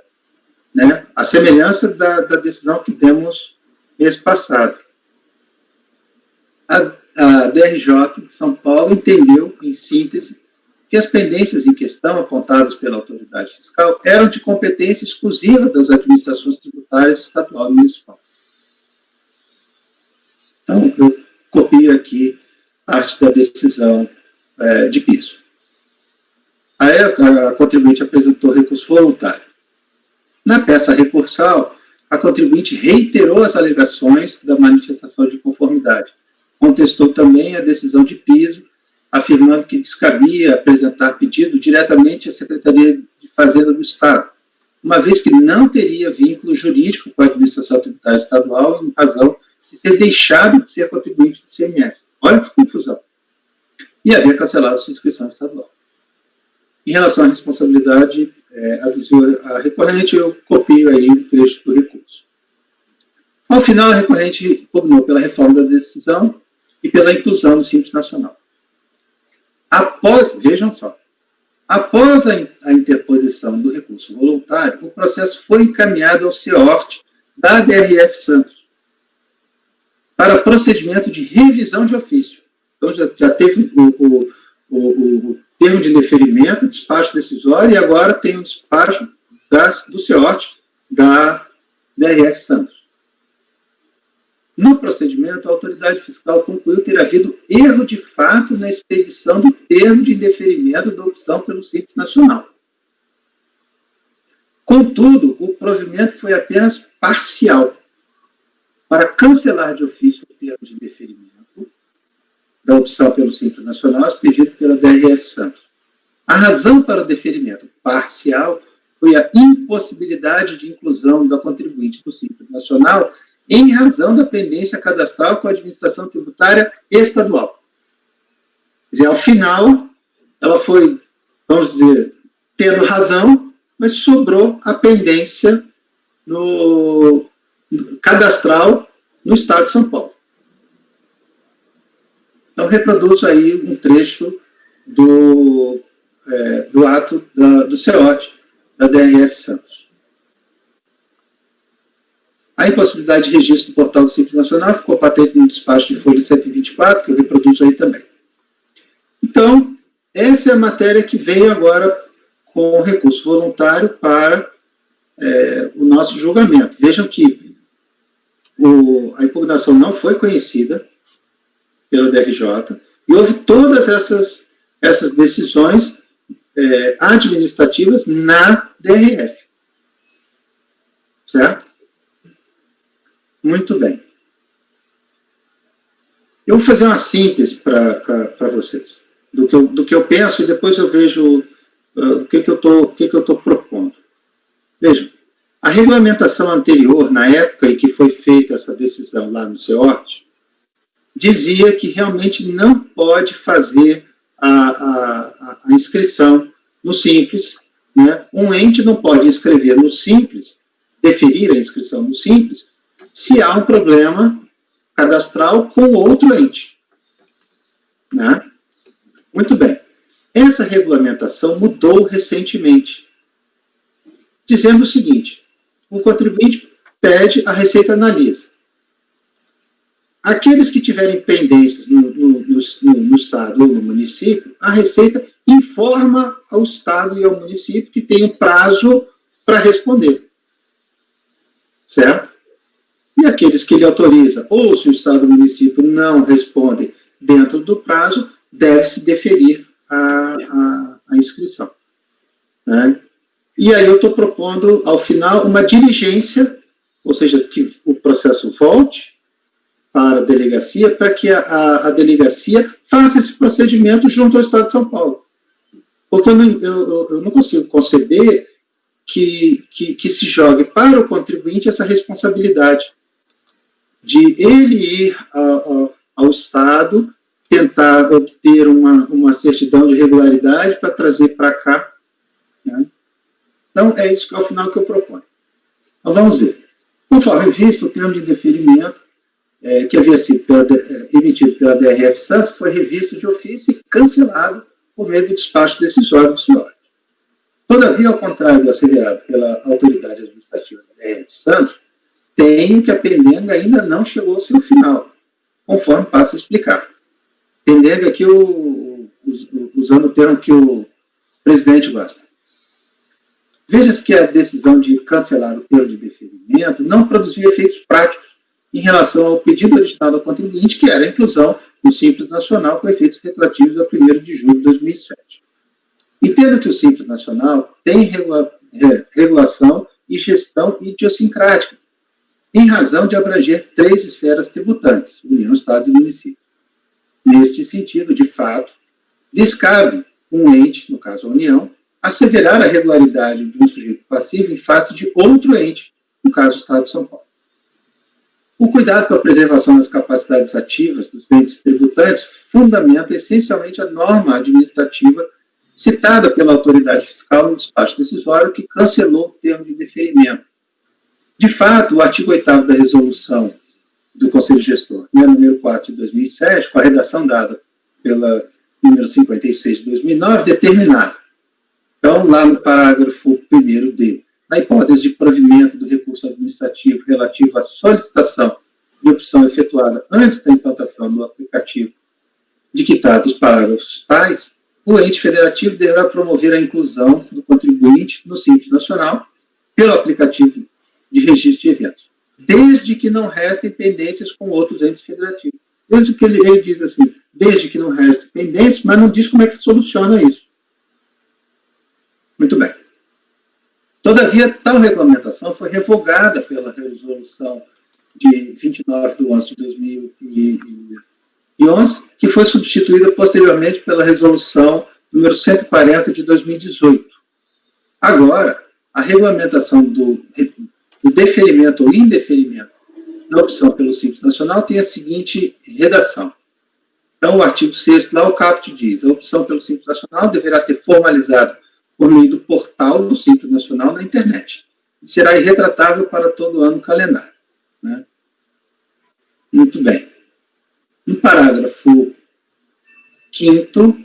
[SPEAKER 4] né, a semelhança da decisão que demos mês passado. A DRJ de São Paulo entendeu, em síntese, que as pendências em questão apontadas pela autoridade fiscal eram de competência exclusiva das administrações tributárias estadual e municipal. Então, eu copio aqui parte da decisão de piso. Aí a contribuinte apresentou recurso voluntário. Na peça recursal, a contribuinte reiterou as alegações da manifestação de conformidade. Contestou também a decisão de piso, afirmando que descabia apresentar pedido diretamente à Secretaria de Fazenda do Estado, uma vez que não teria vínculo jurídico com a administração tributária estadual em razão de ter deixado de ser contribuinte do CMS. Olha que confusão. E havia cancelado sua inscrição estadual. Em relação à responsabilidade, aduziu a recorrente, eu copio aí o trecho do recurso. Ao final, a recorrente pugnou pela reforma da decisão e pela inclusão no Simples Nacional. Vejam só, após a interposição do recurso voluntário, o processo foi encaminhado ao CEORT da DRF Santos para procedimento de revisão de ofício. Então, já teve o termo de indeferimento, despacho decisório, e agora tem o despacho do CEORT da DRF Santos. No procedimento, a autoridade fiscal concluiu ter havido erro de fato na expedição do termo de indeferimento da opção pelo Simples Nacional. Contudo, o provimento foi apenas parcial. Para cancelar de ofício o termo de indeferimento da opção pelo Simples Nacional, expedido pela DRF Santos. A razão para o deferimento parcial foi a impossibilidade de inclusão da contribuinte do Simples Nacional em razão da pendência cadastral com a administração tributária estadual. Quer dizer, ao final, ela foi, vamos dizer, tendo razão, mas sobrou a pendência cadastral no Estado de São Paulo. Então, reproduzo aí um trecho do ato do CEOT, da DRF Santos. A impossibilidade de registro do portal do Simples Nacional ficou patente no despacho de folha 124, que eu reproduzo aí também. Então, essa é a matéria que veio agora com o recurso voluntário para o nosso julgamento. Vejam que a impugnação não foi conhecida pela DRJ, e houve todas essas decisões administrativas na DRF. Certo? Muito bem. Eu vou fazer uma síntese para vocês, do que eu penso, e depois eu vejo o que eu estou propondo. Vejam, a regulamentação anterior, na época em que foi feita essa decisão lá no CEORT, dizia que realmente não pode fazer a inscrição no Simples, né? Um ente não pode inscrever no Simples, deferir a inscrição no Simples, se há um problema cadastral com outro ente. Né? Muito bem. Essa regulamentação mudou recentemente, dizendo o seguinte: o contribuinte pede, a Receita analisa. Aqueles que tiverem pendências no Estado ou no município, a Receita informa ao Estado e ao município que tem um prazo para responder. Certo? E aqueles que ele autoriza, ou se o Estado ou o município não respondem dentro do prazo, deve-se deferir a inscrição. Né? E aí eu estou propondo, ao final, uma diligência, ou seja, que o processo volte para a delegacia, para que a delegacia faça esse procedimento junto ao Estado de São Paulo. Porque eu não consigo conceber que se jogue para o contribuinte essa responsabilidade de ele ir ao Estado, tentar obter uma certidão de regularidade para trazer para cá, né? Então, é isso que é o final que eu proponho. Então, vamos ver. Conforme visto, o termo de indeferimento que havia sido emitido pela DRF Santos foi revisto de ofício e cancelado por meio do despacho decisório do senhor. Todavia, ao contrário do asseverado pela autoridade administrativa da DRF Santos, tenho que a pendenga ainda não chegou ao seu final, conforme passo a explicar. Pendenga aqui, usando o termo que o presidente gosta. Veja-se que a decisão de cancelar o termo de deferimento não produziu efeitos práticos em relação ao pedido original do contribuinte, que era a inclusão do Simples Nacional com efeitos retroativos a 1º de julho de 2007. Entendo que o Simples Nacional tem regulação e gestão idiosincráticas, em razão de abranger 3 esferas tributantes, União, Estados e Municípios. Neste sentido, de fato, descabe um ente, no caso a União, asseverar a regularidade de um sujeito passivo em face de outro ente, no caso o Estado de São Paulo. O cuidado com a preservação das capacidades ativas dos entes tributantes fundamenta essencialmente a norma administrativa citada pela autoridade fiscal no despacho decisório que cancelou o termo de deferimento. De fato, o artigo 8º da resolução do Conselho Gestor, número 4 de 2007, com a redação dada pela número 56 de 2009, determinava. Então, lá no parágrafo 1º na hipótese de provimento do recurso administrativo relativo à solicitação de opção efetuada antes da implantação do aplicativo de que trata os parágrafos tais, o ente federativo deverá promover a inclusão do contribuinte no Simples Nacional pelo aplicativo de registro de eventos, desde que não restem pendências com outros entes federativos. Desde que ele diz assim, desde que não restem pendências, mas não diz como é que soluciona isso. Muito bem. Todavia, tal regulamentação foi revogada pela resolução de 29 de 11 de 2011, que foi substituída posteriormente pela resolução número 140 de 2018. Agora, a regulamentação do deferimento ou indeferimento da opção pelo Simples Nacional tem a seguinte redação. Então, o artigo 6º, lá o caput diz, a opção pelo Simples Nacional deverá ser formalizada por meio do portal do Simples Nacional na internet. E será irretratável para todo ano calendário. Né? Muito bem. No parágrafo 5º,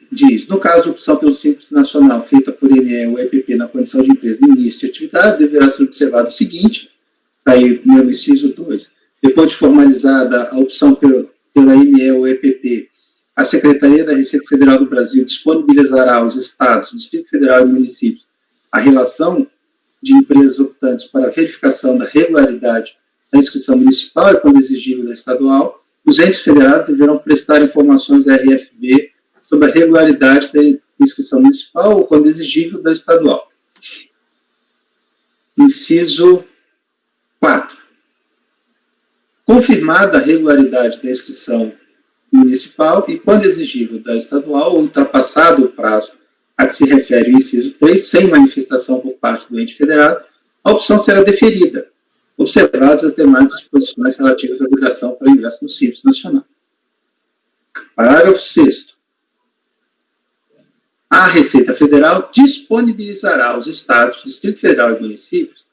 [SPEAKER 4] diz, no caso de opção pelo Simples Nacional feita por ME ou EPP na condição de empresa de início de atividade, deverá ser observado o seguinte, está aí no inciso 2, depois de formalizada a opção pela ME ou EPP, a Secretaria da Receita Federal do Brasil disponibilizará aos Estados, Distrito Federal e municípios a relação de empresas optantes para a verificação da regularidade da inscrição municipal e, quando exigível, da estadual. Os entes federados deverão prestar informações à RFB sobre a regularidade da inscrição municipal ou, quando exigível, da estadual. Inciso 4. Confirmada a regularidade da inscrição municipal e, quando exigível, da estadual, ou ultrapassado o prazo a que se refere o inciso 3, sem manifestação por parte do ente federado, a opção será deferida, observadas as demais disposições relativas à vedação para ingresso no Simples Nacional. Parágrafo 6º. A Receita Federal disponibilizará aos Estados, Distrito Federal e municípios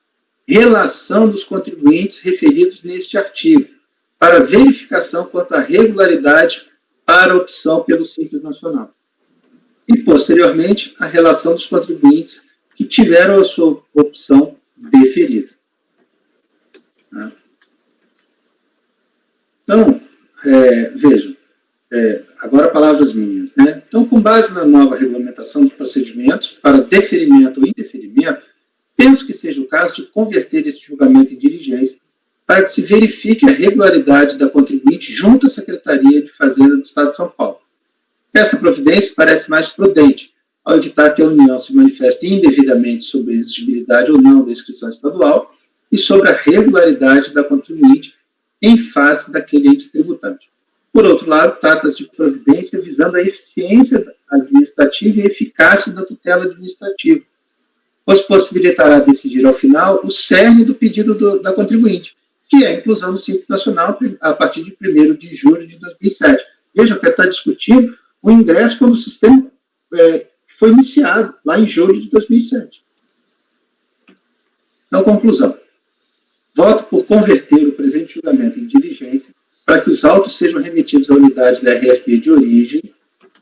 [SPEAKER 4] relação dos contribuintes referidos neste artigo, para verificação quanto à regularidade para a opção pelo Simples Nacional. E, posteriormente, a relação dos contribuintes que tiveram a sua opção deferida. Então, vejam, agora palavras minhas, né? Então, com base na nova regulamentação dos procedimentos para deferimento ou indeferimento, penso que seja o caso de converter esse julgamento em diligência para que se verifique a regularidade da contribuinte junto à Secretaria de Fazenda do Estado de São Paulo. Essa providência parece mais prudente, ao evitar que a União se manifeste indevidamente sobre a exigibilidade ou não da inscrição estadual e sobre a regularidade da contribuinte em face daquele ente tributante. Por outro lado, trata-se de providência visando a eficiência administrativa e a eficácia da tutela administrativa, pois possibilitará decidir ao final o cerne do pedido da contribuinte, que é a inclusão do Simples Nacional a partir de 1º de julho de 2007. Vejam que está discutindo o ingresso quando o sistema que foi iniciado lá em julho de 2007. Então, conclusão. Voto por converter o presente julgamento em diligência para que os autos sejam remetidos à unidade da RFB de origem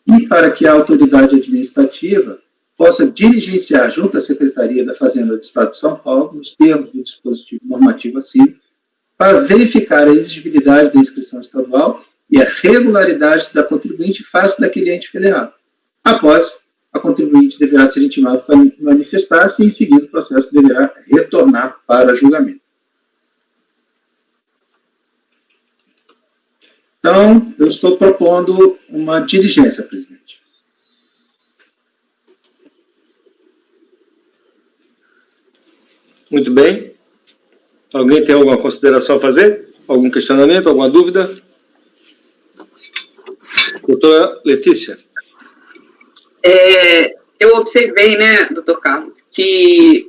[SPEAKER 4] e para que a autoridade administrativa possa diligenciar junto à Secretaria da Fazenda do Estado de São Paulo, nos termos do dispositivo normativo acima, para verificar a exigibilidade da inscrição estadual e a regularidade da contribuinte face daquele ente federado. Após, a contribuinte deverá ser intimada para manifestar-se e, em seguida, o processo deverá retornar para julgamento. Então, eu estou propondo uma diligência, presidente.
[SPEAKER 2] Muito bem. Alguém tem alguma consideração a fazer? Algum questionamento, alguma dúvida? Doutora Letícia.
[SPEAKER 6] Eu observei, né, doutor Carlos, que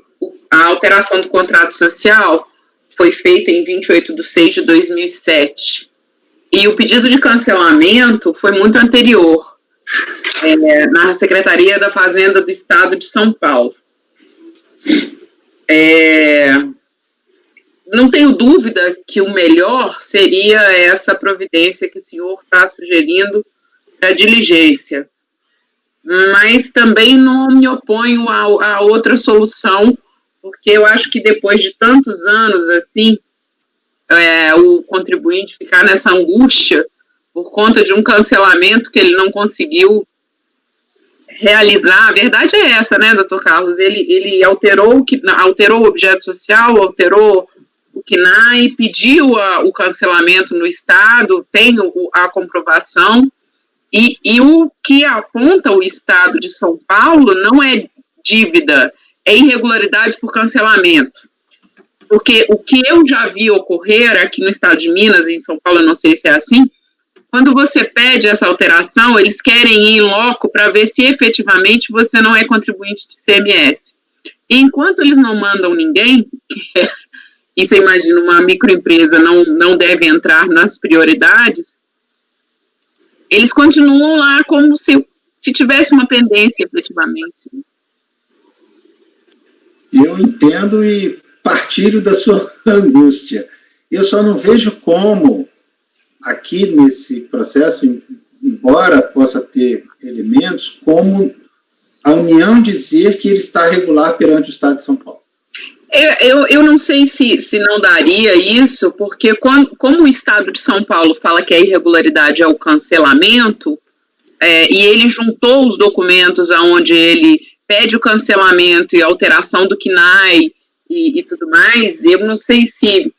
[SPEAKER 6] a alteração do contrato social foi feita em 28/6/2007. E o pedido de cancelamento foi muito anterior, na Secretaria da Fazenda do Estado de São Paulo. Não tenho dúvida que o melhor seria essa providência que o senhor está sugerindo da diligência, mas também não me oponho a outra solução, porque eu acho que depois de tantos anos assim, o contribuinte ficar nessa angústia por conta de um cancelamento que ele não conseguiu realizar. A verdade é essa, né, doutor Carlos? Ele alterou o objeto social, alterou o CNAE, pediu o cancelamento no Estado, tem a comprovação, e o que aponta o Estado de São Paulo não é dívida, é irregularidade por cancelamento. Porque o que eu já vi ocorrer aqui no estado de Minas, em São Paulo, eu não sei se é assim, quando você pede essa alteração, eles querem ir em loco para ver se efetivamente você não é contribuinte de CMS. E enquanto eles não mandam ninguém, e você imagina, uma microempresa não deve entrar nas prioridades, eles continuam lá como se tivesse uma pendência efetivamente.
[SPEAKER 4] Eu entendo e partilho da sua angústia. Eu só não vejo como, aqui nesse processo, embora possa ter elementos, como a União dizer que ele está regular perante o Estado de São Paulo.
[SPEAKER 6] Eu não sei se não daria isso, porque como o Estado de São Paulo fala que a irregularidade é o cancelamento, e ele juntou os documentos aonde ele pede o cancelamento e alteração do CNAE e tudo mais, eu não sei se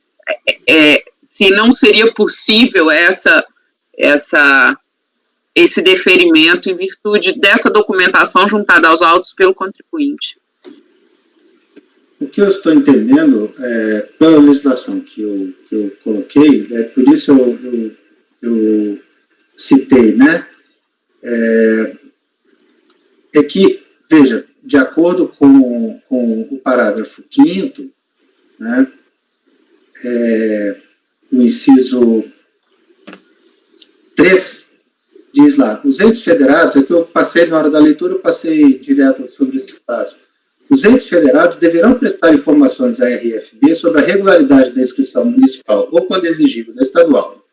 [SPEAKER 6] não seria possível esse deferimento em virtude dessa documentação juntada aos autos pelo contribuinte.
[SPEAKER 4] O que eu estou entendendo, pela legislação que eu coloquei, por isso eu citei, né, é que, veja, de acordo com o parágrafo 5º, né, o inciso 3, diz lá, os entes federados, é que eu passei na hora da leitura, eu passei direto sobre esses prazos. Os entes federados deverão prestar informações à RFB sobre a regularidade da inscrição municipal ou, quando exigível, da estadual,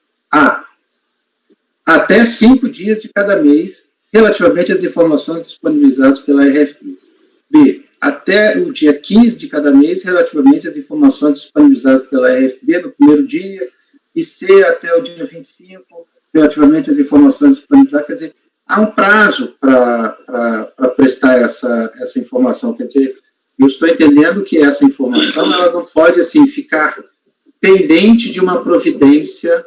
[SPEAKER 4] até 5 dias de cada mês, relativamente às informações disponibilizadas pela RFB. B, até o dia 15 de cada mês, relativamente às informações disponibilizadas pela RFB no primeiro dia, e C, até o dia 25, relativamente às informações disponibilizadas. Quer dizer, há um prazo para prestar essa informação. Quer dizer, eu estou entendendo que essa informação ela não pode assim, ficar pendente de uma providência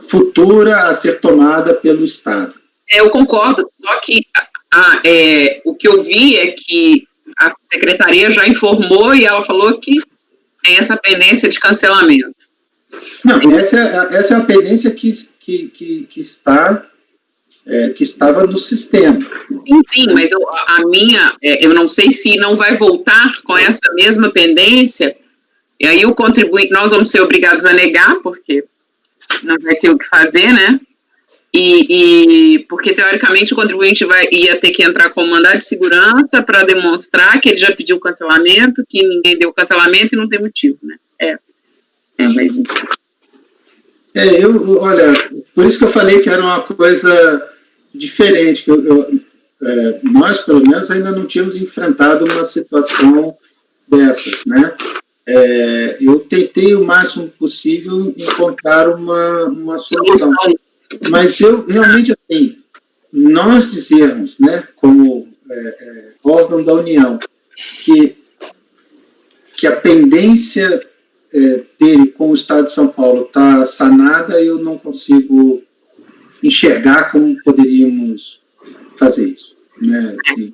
[SPEAKER 4] futura a ser tomada pelo Estado.
[SPEAKER 6] Eu concordo, só que o que eu vi é que a Secretaria já informou e ela falou que tem essa pendência de cancelamento.
[SPEAKER 4] Não, essa é a pendência que estava no sistema.
[SPEAKER 6] Sim, mas eu não sei se não vai voltar com essa mesma pendência, e aí o contribuinte, nós vamos ser obrigados a negar, porque não vai ter o que fazer, né? Porque, teoricamente, o contribuinte ia ter que entrar com mandado de segurança para demonstrar que ele já pediu o cancelamento, que ninguém deu o cancelamento e não tem motivo, né? Mas...
[SPEAKER 4] Olha, por isso que eu falei que era uma coisa diferente, que nós, pelo menos, ainda não tínhamos enfrentado uma situação dessas, né? Eu tentei o máximo possível encontrar uma solução. Mas eu realmente, assim, nós dizermos, né, como órgão da União, que a pendência dele com o Estado de São Paulo está sanada, eu não consigo enxergar como poderíamos fazer isso, né, assim,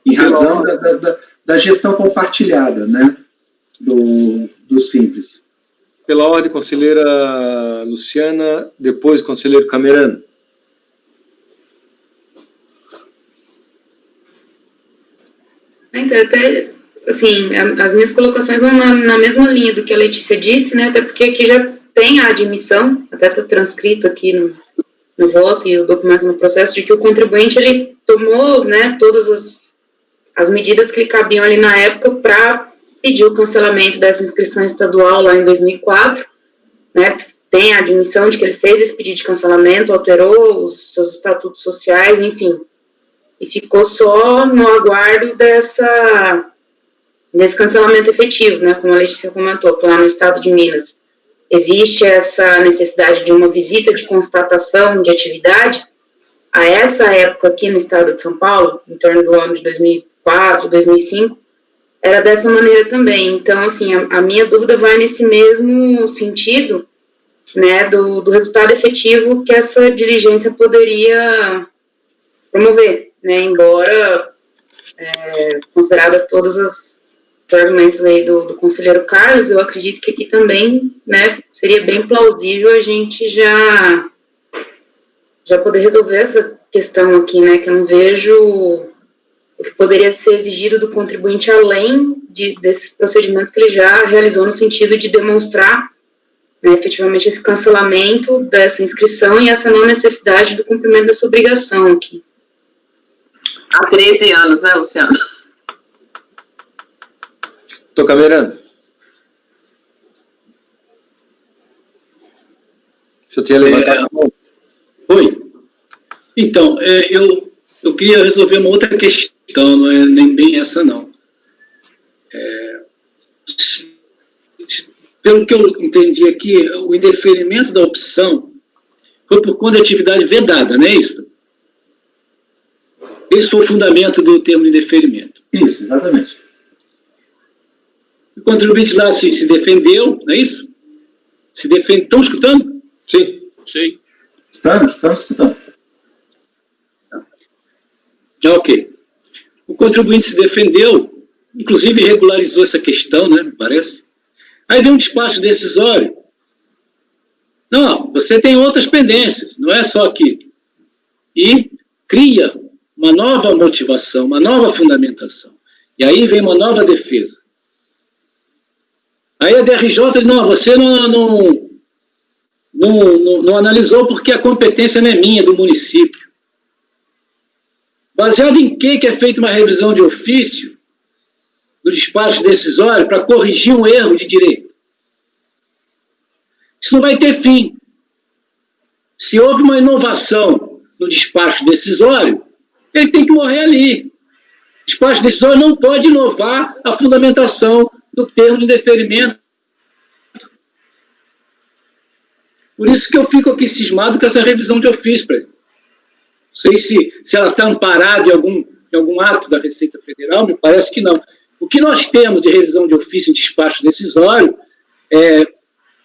[SPEAKER 4] em razão da gestão compartilhada, né, do Simples.
[SPEAKER 2] Pela ordem, conselheira Luciana, depois conselheiro Camerano.
[SPEAKER 3] Então, até, assim, as minhas colocações vão na mesma linha do que a Letícia disse, né, até porque aqui já tem a admissão, até está transcrito aqui no voto e o documento no processo, de que o contribuinte, ele tomou, né, todas as medidas que lhe cabiam ali na época para pedir o cancelamento dessa inscrição estadual lá em 2004, né, tem a admissão de que ele fez esse pedido de cancelamento, alterou os seus estatutos sociais, enfim, e ficou só no aguardo desse cancelamento efetivo, né, como a Letícia comentou, que lá no estado de Minas existe essa necessidade de uma visita de constatação de atividade. A essa época aqui no estado de São Paulo, em torno do ano de 2004, 2005, era dessa maneira também. Então, assim, a minha dúvida vai nesse mesmo sentido, né, do resultado efetivo que essa diligência poderia promover, né, embora, consideradas todas os argumentos aí do conselheiro Carlos, eu acredito que aqui também, né, seria bem plausível a gente já poder resolver essa questão aqui, né, que eu não vejo o que poderia ser exigido do contribuinte além desses procedimentos que ele já realizou no sentido de demonstrar, né, efetivamente esse cancelamento dessa inscrição e essa não necessidade do cumprimento dessa obrigação aqui.
[SPEAKER 6] Há 13 anos, né, Luciano?
[SPEAKER 2] Doutor Camerano. O senhor tinha levantado a mão?
[SPEAKER 5] Oi. Então, eu queria resolver uma outra questão, não é nem bem essa, não. Pelo que eu entendi aqui, o indeferimento da opção foi por conta de atividade vedada, não é isso? Esse foi o fundamento do termo de indeferimento.
[SPEAKER 4] Isso, exatamente.
[SPEAKER 5] O contribuinte lá se defendeu, não é isso? Se defende. Estão escutando?
[SPEAKER 2] Sim.
[SPEAKER 8] Sim.
[SPEAKER 4] Estamos escutando.
[SPEAKER 5] Ok. O contribuinte se defendeu, inclusive regularizou essa questão, né, me parece. Aí vem um despacho decisório. Não, você tem outras pendências, não é só aquilo. E cria uma nova motivação, uma nova fundamentação. E aí vem uma nova defesa. Aí a DRJ diz, não, você não analisou porque a competência não é minha, do município. Baseado em que é feita uma revisão de ofício do despacho decisório para corrigir um erro de direito? Isso não vai ter fim. Se houve uma inovação no despacho decisório, ele tem que morrer ali. O despacho decisório não pode inovar a fundamentação do termo de indeferimento. Por isso que eu fico aqui cismado com essa revisão de ofício, presidente. Não sei se ela está amparada em algum ato da Receita Federal, me parece que não. O que nós temos de revisão de ofício em despacho decisório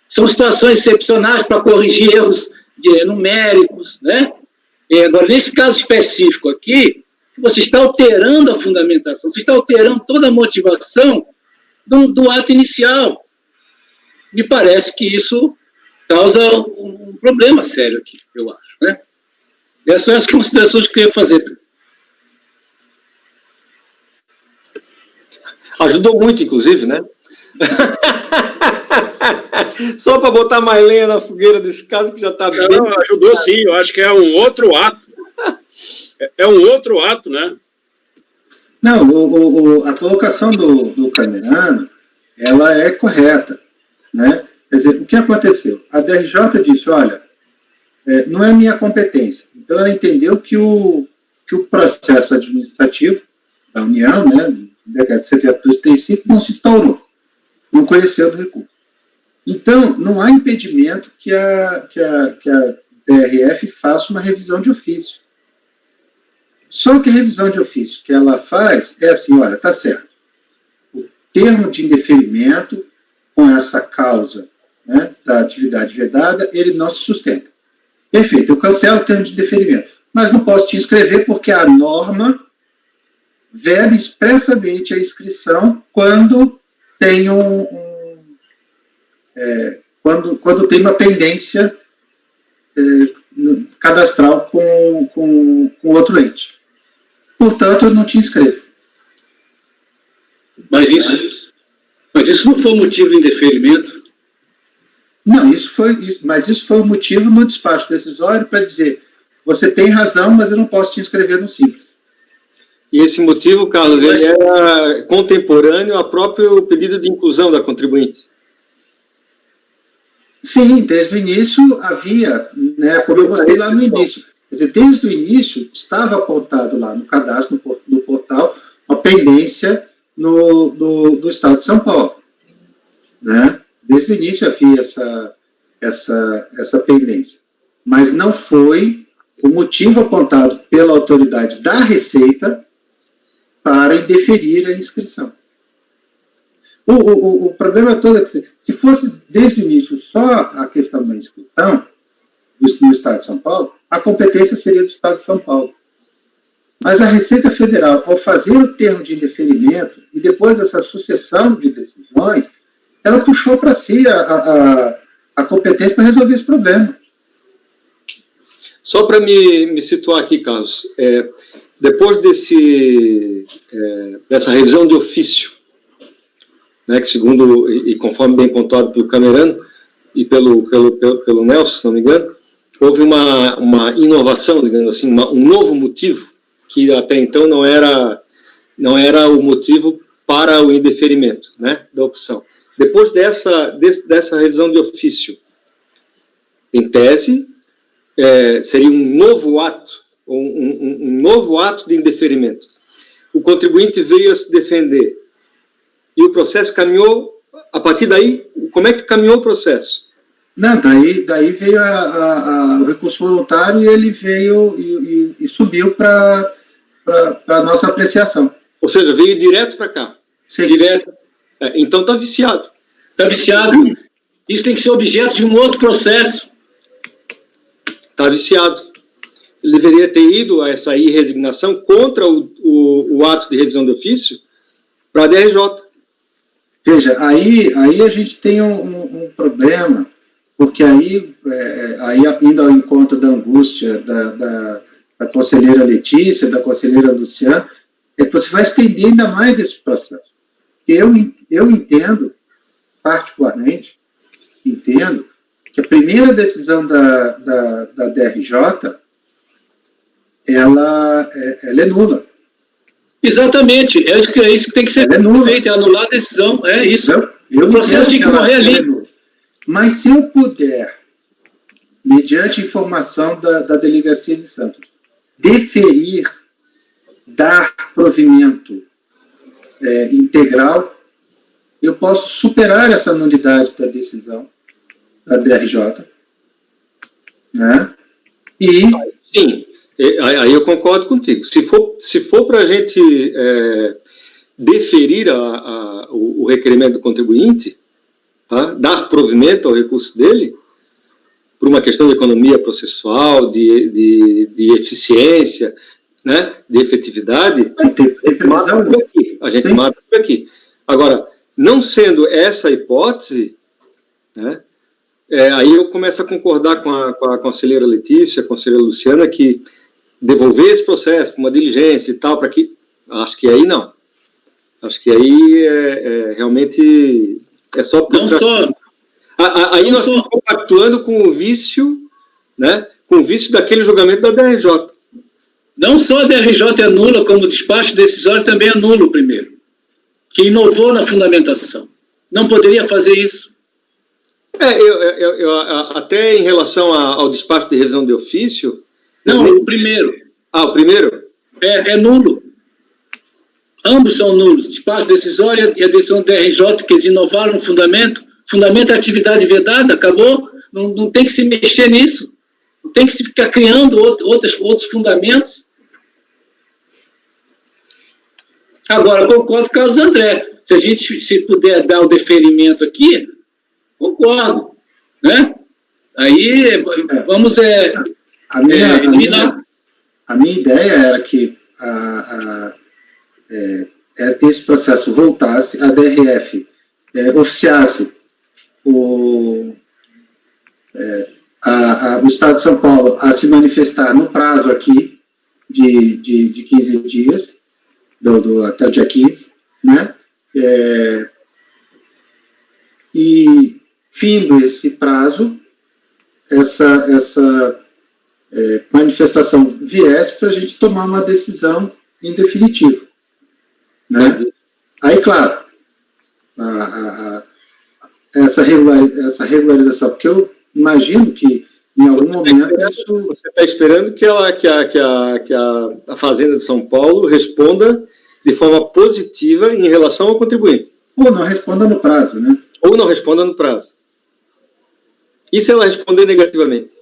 [SPEAKER 5] são situações excepcionais para corrigir erros numéricos, né? Agora, nesse caso específico aqui, você está alterando a fundamentação, você está alterando toda a motivação do ato inicial. Me parece que isso causa um problema sério aqui, eu acho, né? Essas são as considerações que eu queria fazer.
[SPEAKER 2] Ajudou muito, inclusive, né? Só para botar mais lenha na fogueira desse caso que já está bem...
[SPEAKER 8] Não, ajudou sim, eu acho que é um outro ato. É um outro ato, né?
[SPEAKER 4] Não, a colocação do Camerano, ela é correta, né? Quer dizer, o que aconteceu? A DRJ disse, olha, não é minha competência. Então, ela entendeu que o processo administrativo da União, né, década de 72 e 35, não se instaurou, não conheceu do recurso. Então, não há impedimento que a DRF faça uma revisão de ofício. Só que a revisão de ofício que ela faz é assim, olha, tá certo, o termo de indeferimento com essa causa, né, da atividade vedada, ele não se sustenta. Perfeito, eu cancelo o termo de indeferimento, mas não posso te inscrever porque a norma veda expressamente a inscrição quando tem quando tem uma pendência cadastral com outro ente. Portanto, eu não te inscrevo.
[SPEAKER 5] Mas isso não foi o motivo do indeferimento?
[SPEAKER 4] Não, mas isso foi o motivo no despacho decisório para dizer, você tem razão, mas eu não posso te inscrever no Simples.
[SPEAKER 2] E esse motivo, Carlos, ele era contemporâneo ao próprio pedido de inclusão da contribuinte.
[SPEAKER 4] Sim, desde o início havia, né, como eu mostrei lá no início. Quer dizer, desde o início estava apontado lá no cadastro, no portal, a pendência do Estado de São Paulo. Né? Desde o início havia essa pendência. Mas não foi o motivo apontado pela autoridade da Receita para indeferir a inscrição. O problema todo é que, se fosse desde o início só a questão da inscrição no Estado de São Paulo, a competência seria do Estado de São Paulo. Mas a Receita Federal, ao fazer o termo de indeferimento, e depois dessa sucessão de decisões, ela puxou para si a competência para resolver esse problema.
[SPEAKER 2] Só para me situar aqui, Carlos, depois dessa revisão de ofício, né, que segundo, e conforme bem pontuado pelo Camerano e pelo Nelson, se não me engano, houve uma inovação, digamos assim, um novo motivo, que até então não era o motivo para o indeferimento, né, da opção. Depois dessa revisão de ofício, em tese, seria um novo ato, um novo ato de indeferimento. O contribuinte veio a se defender e o processo caminhou, a partir daí, como é que caminhou o processo?
[SPEAKER 4] Não, daí veio o recurso voluntário e ele veio e subiu para a nossa apreciação.
[SPEAKER 2] Ou seja, veio direto para cá.
[SPEAKER 4] Sim.
[SPEAKER 5] Direto.
[SPEAKER 2] Então está viciado.
[SPEAKER 5] Está viciado. Isso tem que ser objeto de um outro processo.
[SPEAKER 2] Está viciado. Ele deveria ter ido a essa resignação contra o ato de revisão de ofício para a DRJ.
[SPEAKER 4] Veja, aí a gente tem um problema, porque aí indo ao encontro da angústia da conselheira Letícia, da conselheira Luciana, é que você vai estender ainda mais esse processo. Eu entendo, particularmente, que a primeira decisão da DRJ, ela é nula.
[SPEAKER 5] Exatamente, é isso que tem que ser feito, é anular a decisão, é isso. O processo tinha que morrer ali.
[SPEAKER 4] Mas se eu puder, mediante informação da Delegacia de Santos, deferir, dar provimento integral, eu posso superar essa nulidade da decisão da DRJ. Né?
[SPEAKER 2] Sim. Aí eu concordo contigo. Se for para a gente deferir o requerimento do contribuinte, tá? Dar provimento ao recurso dele, por uma questão de economia processual, de eficiência, né? De efetividade, a gente mata por aqui. Agora, não sendo essa a hipótese, né? Aí eu começo a concordar com a conselheira Letícia, a conselheira Luciana, que devolver esse processo para uma diligência e tal, para que... Acho que aí não. Acho que aí realmente É só
[SPEAKER 5] Não só...
[SPEAKER 2] Aí
[SPEAKER 5] não
[SPEAKER 2] nós
[SPEAKER 5] só-
[SPEAKER 2] estamos compactuando com o vício, né? Com o vício daquele julgamento da DRJ.
[SPEAKER 5] Não só a DRJ é nula, como o despacho decisório também é nulo, primeiro. Que inovou na fundamentação. Não poderia fazer isso.
[SPEAKER 2] Até em relação ao despacho de revisão de ofício...
[SPEAKER 5] Não, o primeiro.
[SPEAKER 2] O primeiro?
[SPEAKER 5] É nulo. Ambos são nulos. Despacho decisório e a decisão do DRJ, que eles inovaram no fundamento. Fundamento é atividade vedada, acabou. Não tem que se mexer nisso. Não tem que se ficar criando outros fundamentos. Agora, concordo com o Carlos André. Se a gente puder dar o deferimento aqui, concordo. Né? Aí, vamos...
[SPEAKER 4] A minha ideia era que esse processo voltasse, a DRF oficiasse o Estado de São Paulo a se manifestar no prazo aqui de 15 dias, até o dia 15, né? E, findo esse prazo, essa manifestação viesse para a gente tomar uma decisão em definitivo. Né? Aí, claro, essa regularização, porque eu imagino que em algum momento isso...
[SPEAKER 2] Você está esperando que a Fazenda de São Paulo responda de forma positiva em relação ao contribuinte.
[SPEAKER 4] Ou não responda no prazo, né?
[SPEAKER 2] Ou não responda no prazo. E se ela responder negativamente?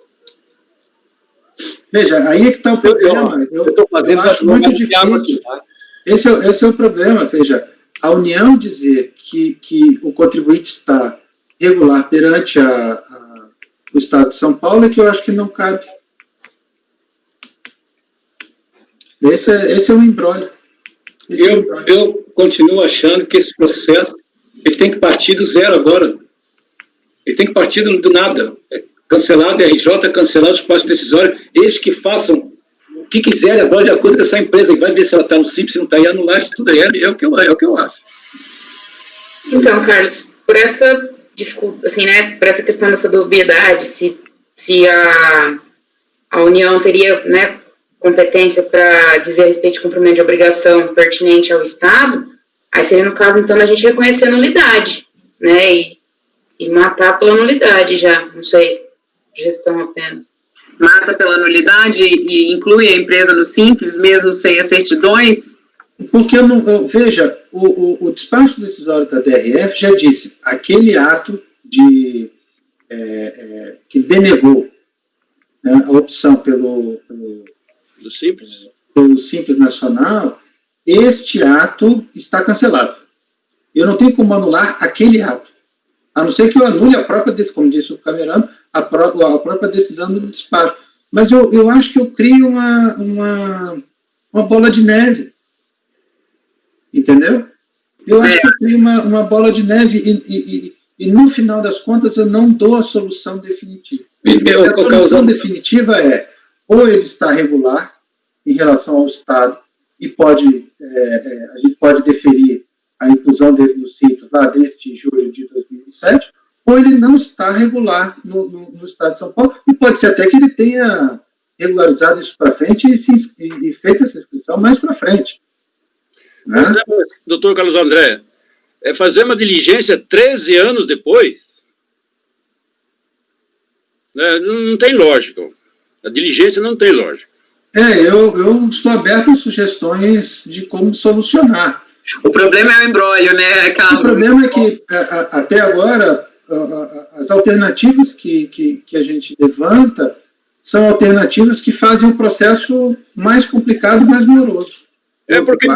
[SPEAKER 4] Veja, aí é que está o problema. Eu acho muito difícil. Esse é o problema, veja. A União dizer que o contribuinte está regular perante o Estado de São Paulo é que eu acho que não cabe. Esse é o imbróglio.
[SPEAKER 5] Eu continuo achando que esse processo ele tem que partir do zero agora. Ele tem que partir do nada. Cancelar a DRJ, cancelar os espaços decisórios, eles que façam o que quiserem agora de acordo com essa empresa, e vai ver se ela está no simples, se não está, e anular isso tudo aí, é o que eu acho.
[SPEAKER 3] Então, Carlos, por essa dificuldade, assim, né, por essa questão dessa dubiedade, se a União teria, né, competência para dizer a respeito de cumprimento de obrigação pertinente ao Estado, aí seria no caso, então, da gente reconhecer a nulidade, né, e matar pela nulidade já, não sei, gestão apenas.
[SPEAKER 6] Mata pela nulidade e inclui a empresa no simples, mesmo sem as certidões?
[SPEAKER 4] Porque, veja, o despacho decisório da DRF já disse, aquele ato que denegou, né, a opção pelo Simples Nacional, este ato está cancelado. Eu não tenho como anular aquele ato, a não ser que eu anule a própria decisão, como disse o Camerano, a própria decisão do despacho. Mas eu acho que eu crio uma bola de neve. Entendeu? Eu acho que eu crio uma bola de neve e no final das contas eu não dou a solução definitiva. A solução definitiva é ou ele está regular em relação ao Estado e a gente pode deferir a inclusão dele no Simples lá desde julho de 2007, ou ele não está regular no Estado de São Paulo, e pode ser até que ele tenha regularizado isso para frente e feito essa inscrição mais para frente. Né?
[SPEAKER 8] Mas, doutor Carlos André, fazer uma diligência 13 anos depois, né, não tem lógica. A diligência não tem lógica.
[SPEAKER 4] Eu estou aberto a sugestões de como solucionar.
[SPEAKER 6] O problema é o embrólio, né, Carlos?
[SPEAKER 4] O problema é que, até agora, as alternativas que a gente levanta são alternativas que fazem o processo mais complicado e mais moroso.
[SPEAKER 8] Porque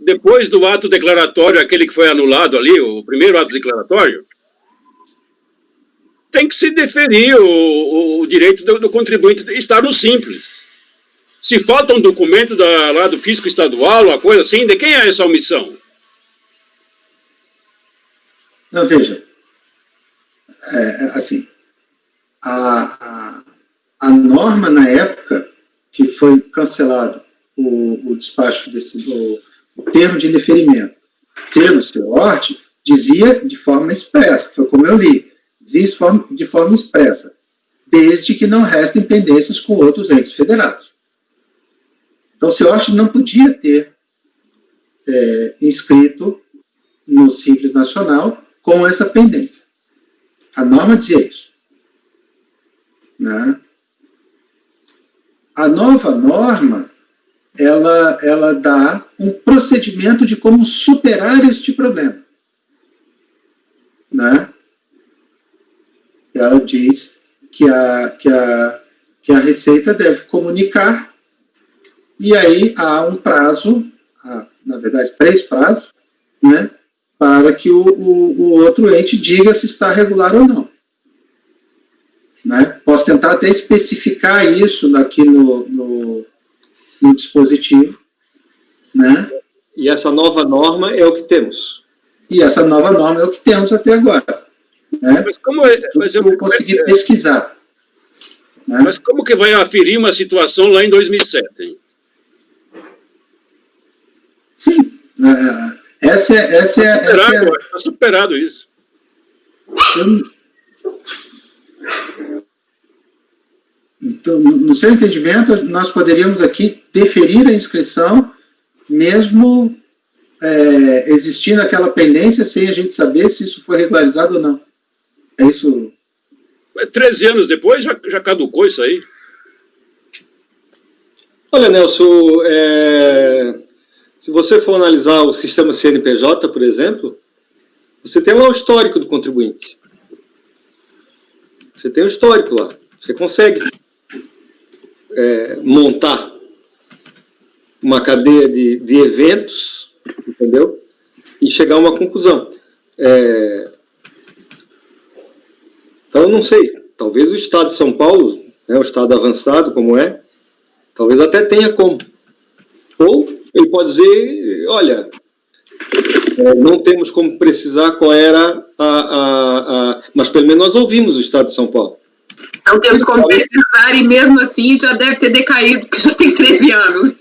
[SPEAKER 8] depois do ato declaratório, aquele que foi anulado ali, o primeiro ato declaratório, tem que se deferir o direito do contribuinte estar no Simples. Se falta um documento lá do fisco estadual, uma coisa assim, de quem é essa omissão?
[SPEAKER 4] Não, veja, assim, a norma na época que foi cancelado o despacho o termo de indeferimento pelo CEORT, dizia de forma expressa, foi como eu li, dizia de forma expressa, desde que não restem pendências com outros entes federados. Então, o CIORT não podia ter inscrito no Simples Nacional com essa pendência. A norma dizia isso. Né? A nova norma, ela dá um procedimento de como superar este problema. Né? Ela diz que a Receita deve comunicar, e aí há um prazo, na verdade 3 prazos, né, para que o outro ente diga se está regular ou não. Né? Posso tentar até especificar isso aqui no dispositivo. Né?
[SPEAKER 2] E essa nova norma é o que temos.
[SPEAKER 4] E essa nova norma é o que temos até agora. Né?
[SPEAKER 8] Mas como
[SPEAKER 4] eu consegui pesquisar. Né?
[SPEAKER 8] Mas como que vai aferir uma situação lá em 2007, hein?
[SPEAKER 4] Sim. Essa é
[SPEAKER 8] Está superado isso.
[SPEAKER 4] Então, no seu entendimento, nós poderíamos aqui deferir a inscrição, mesmo existindo aquela pendência, sem a gente saber se isso foi regularizado ou não. É isso?
[SPEAKER 8] 13 anos depois já caducou isso aí.
[SPEAKER 2] Olha, Nelson, se você for analisar o sistema CNPJ, por exemplo, você tem lá o histórico do contribuinte. Você tem o histórico lá. Você consegue montar uma cadeia de eventos, entendeu? E chegar a uma conclusão. Então, não sei. Talvez o Estado de São Paulo, o Estado avançado como talvez até tenha como. Ou ele pode dizer, olha, não temos como precisar qual era mas pelo menos nós ouvimos o Estado de São Paulo.
[SPEAKER 6] Não temos como precisar e mesmo assim já deve ter decaído, porque já tem 13 anos.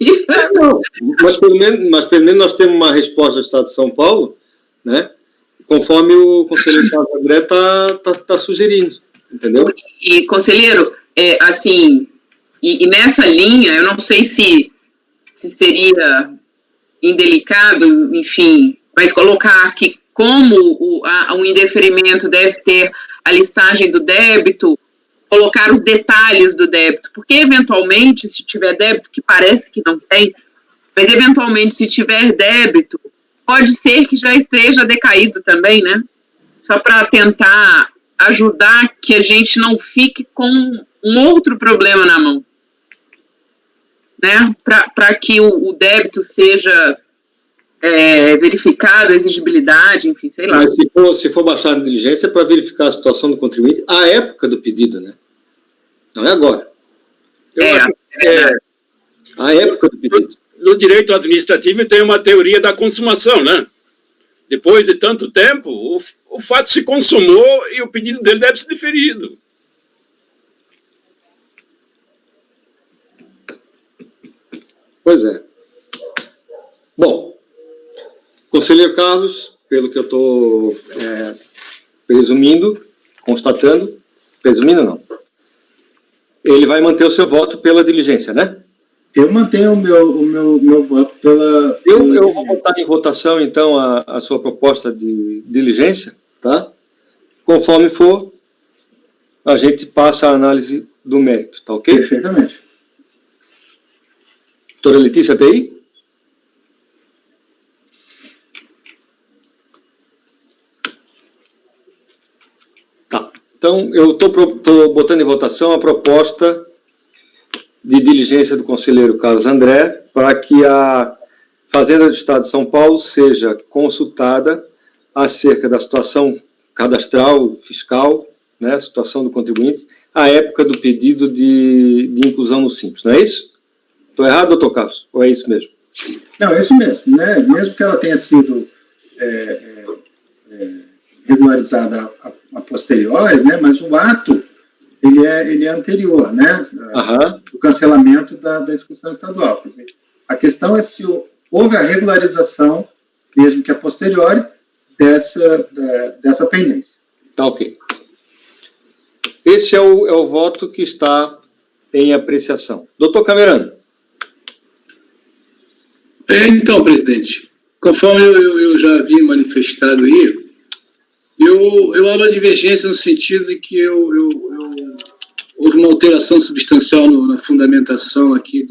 [SPEAKER 2] Não, mas pelo menos nós temos uma resposta do Estado de São Paulo, né? Conforme o conselheiro Carlos André está sugerindo, entendeu?
[SPEAKER 6] E, conselheiro, assim, e nessa linha, eu não sei se seria indelicado, enfim, mas colocar que como o indeferimento deve ter a listagem do débito, colocar os detalhes do débito, porque eventualmente, se tiver débito, que parece que não tem, mas eventualmente se tiver débito, pode ser que já esteja decaído também, né? Só para tentar ajudar que a gente não fique com um outro problema na mão, né? Para que o débito seja verificado, a exigibilidade, enfim, sei lá.
[SPEAKER 2] Mas se for baixar a diligência, é para verificar a situação do contribuinte à época do pedido, né? Não é agora. A época do pedido.
[SPEAKER 8] No direito administrativo tem uma teoria da consumação, né? Depois de tanto tempo, o fato se consumou e o pedido dele deve ser deferido.
[SPEAKER 2] Pois é. Bom, conselheiro Carlos, pelo que eu estou constatando, ele vai manter o seu voto pela diligência, né?
[SPEAKER 4] Eu mantenho o meu voto pela...
[SPEAKER 2] Eu vou botar em votação, então, a sua proposta de diligência, tá? Conforme for, a gente passa a análise do mérito, tá ok?
[SPEAKER 4] Perfeitamente.
[SPEAKER 2] Doutora Letícia, tá aí? Tá. Então, eu estou botando em votação a proposta de diligência do conselheiro Carlos André para que a Fazenda do Estado de São Paulo seja consultada acerca da situação cadastral, fiscal, né, situação do contribuinte, à época do pedido de inclusão no Simples, não é isso? Estou errado, doutor Carlos? Ou é isso mesmo?
[SPEAKER 4] Não, é isso mesmo, né? Mesmo que ela tenha sido regularizada a posteriori, né? Mas o ato ele é anterior, né? O cancelamento da inscrição estadual. Quer dizer, a questão é se houve a regularização, mesmo que a posteriori, dessa pendência.
[SPEAKER 2] Tá ok. Esse é o voto que está em apreciação. Doutor Camerano.
[SPEAKER 5] Então, presidente, conforme eu já havia manifestado aí, eu abro a divergência no sentido de que houve uma alteração substancial na fundamentação aqui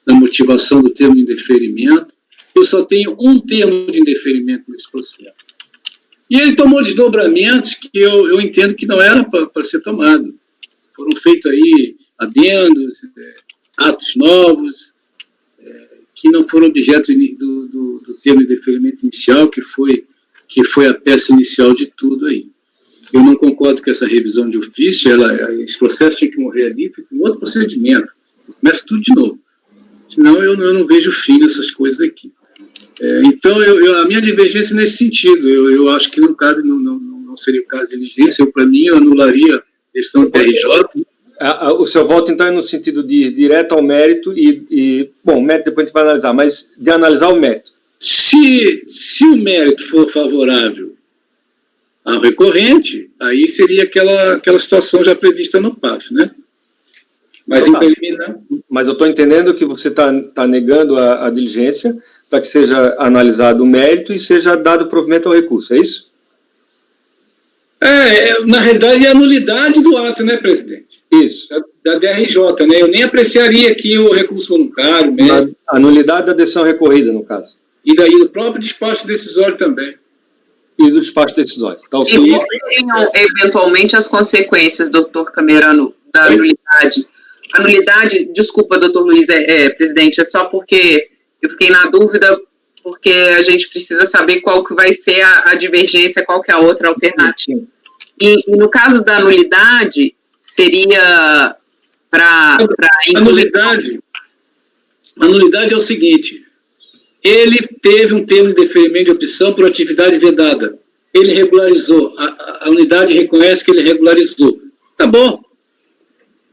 [SPEAKER 5] da motivação do termo de indeferimento. Eu só tenho um termo de indeferimento nesse processo. E ele tomou desdobramentos que eu entendo que não era para ser tomado. Foram feitos aí adendos, atos novos, que não foram objeto do termo de indeferimento inicial, que foi a peça inicial de tudo aí. Eu não concordo com essa revisão de ofício, esse processo tinha que morrer ali, feito um outro procedimento. Começa tudo de novo. Senão eu não vejo fim nessas coisas aqui. Então, a minha divergência nesse sentido, eu acho que não cabe, não seria o caso de diligência. Para mim, eu anularia a decisão do TRJ.
[SPEAKER 2] O seu voto, então, é no sentido de ir direto ao mérito bom, o mérito depois a gente vai analisar, mas de analisar o mérito.
[SPEAKER 5] Se o mérito for favorável ao recorrente, aí seria aquela situação já prevista no PAF, né? Mas
[SPEAKER 2] então,
[SPEAKER 5] mas
[SPEAKER 2] eu estou entendendo que você está negando a diligência para que seja analisado o mérito e seja dado provimento ao recurso, é isso?
[SPEAKER 5] Na realidade, é a nulidade do ato, né, presidente?
[SPEAKER 2] Isso.
[SPEAKER 5] Da DRJ, né? Eu nem apreciaria aqui o recurso voluntário, né?
[SPEAKER 2] A nulidade da decisão recorrida, no caso.
[SPEAKER 5] E daí do próprio despacho decisório também.
[SPEAKER 2] E do despacho decisório. Então,
[SPEAKER 6] e quais seriam, eventualmente, as consequências, doutor Camerano, da anulidade? A nulidade, desculpa, doutor Luiz, presidente, é só porque eu fiquei na dúvida, porque a gente precisa saber qual que vai ser a divergência, qual que é a outra alternativa. E no caso da nulidade, seria para
[SPEAKER 5] a nulidade é o seguinte: ele teve um termo de deferimento de opção por atividade vedada. Ele regularizou. A unidade reconhece que ele regularizou. Tá bom.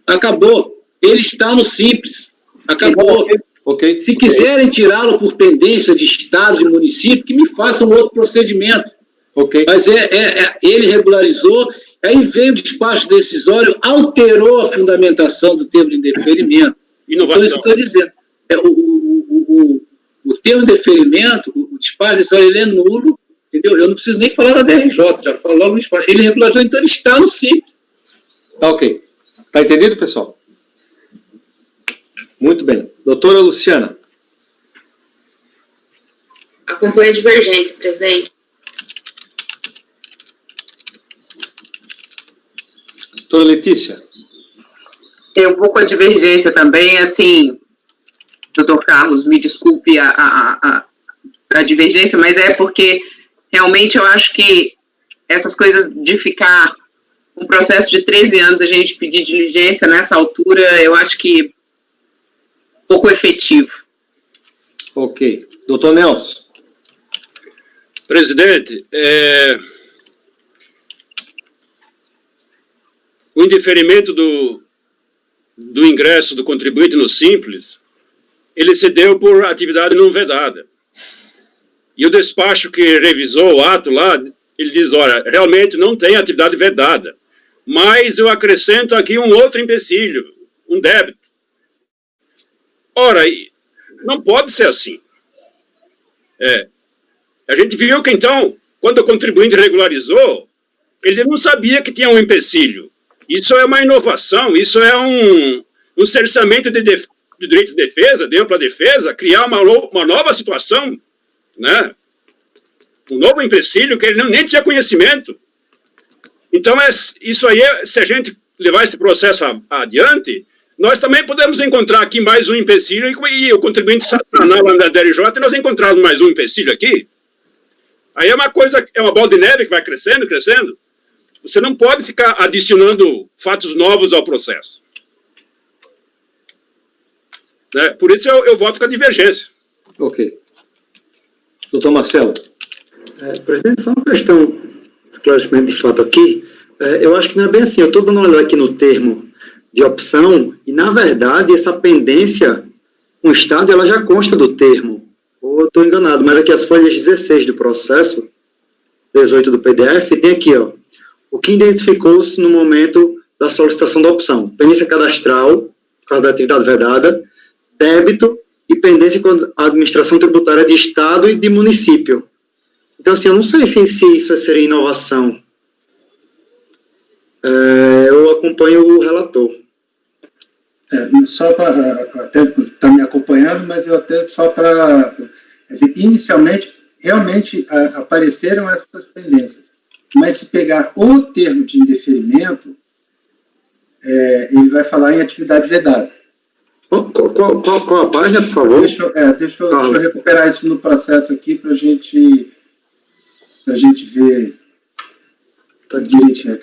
[SPEAKER 5] Acabou. Ele está no Simples. Acabou.
[SPEAKER 2] Okay.
[SPEAKER 5] Se quiserem tirá-lo por pendência de Estado e município, que me façam outro procedimento.
[SPEAKER 2] Okay.
[SPEAKER 5] Mas ele regularizou, aí veio o despacho decisório, alterou a fundamentação do termo de indeferimento.
[SPEAKER 8] Inovação.
[SPEAKER 5] Então, isso que eu estou dizendo. O termo de indeferimento, o despacho decisório, ele é nulo, entendeu? Eu não preciso nem falar da DRJ, já falo logo no despacho. Ele regularizou, então ele está no Simples.
[SPEAKER 2] Tá ok. Tá entendido, pessoal? Muito bem. Doutora Luciana.
[SPEAKER 3] Acompanho a divergência, presidente.
[SPEAKER 2] Doutora Letícia.
[SPEAKER 6] Eu vou com a divergência também, assim, doutor Carlos, me desculpe a divergência, mas é porque realmente eu acho que essas coisas de ficar um processo de 13 anos, a gente pedir diligência nessa altura, eu acho que pouco efetivo.
[SPEAKER 2] Ok. Doutor Nelson.
[SPEAKER 8] Presidente, o indeferimento do ingresso do contribuinte no Simples, ele se deu por atividade não vedada. E o despacho que revisou o ato lá, ele diz, olha, realmente não tem atividade vedada, mas eu acrescento aqui um outro empecilho, um débito. Ora, não pode ser assim. A gente viu que, então, quando o contribuinte regularizou, ele não sabia que tinha um empecilho. Isso é uma inovação, isso é um cerceamento de direito de defesa, de ampla defesa, criar uma nova situação, né? Um novo empecilho que ele nem tinha conhecimento. Então, isso aí, se a gente levar esse processo adiante, nós também podemos encontrar aqui mais um empecilho, e o contribuinte sanar lá na DRJ, e nós encontramos mais um empecilho aqui. Aí é uma bola de neve que vai crescendo, crescendo. Você não pode ficar adicionando fatos novos ao processo. Né? Por isso eu voto com a divergência.
[SPEAKER 2] Ok. Doutor Marcelo.
[SPEAKER 1] Presidente, só uma questão de esclarecimento de fato aqui. Eu acho que não é bem assim. Eu estou dando uma olhada aqui no termo de opção, e, na verdade, essa pendência com o Estado, ela já consta do termo. Ou eu estou enganado, mas aqui as folhas 16 do processo, 18 do PDF, tem aqui, ó, o que identificou-se no momento da solicitação da opção. Pendência cadastral, por causa da atividade vedada, débito e pendência com a administração tributária de Estado e de município. Então, assim, eu não sei se isso seria inovação. Eu acompanho o relator.
[SPEAKER 4] Só para, até está me acompanhando, mas eu até só para, inicialmente, realmente apareceram essas pendências, mas se pegar o termo de indeferimento, ele vai falar em atividade vedada.
[SPEAKER 1] Qual a página, por favor?
[SPEAKER 4] Deixa eu recuperar isso no processo aqui para a gente ver direitinho.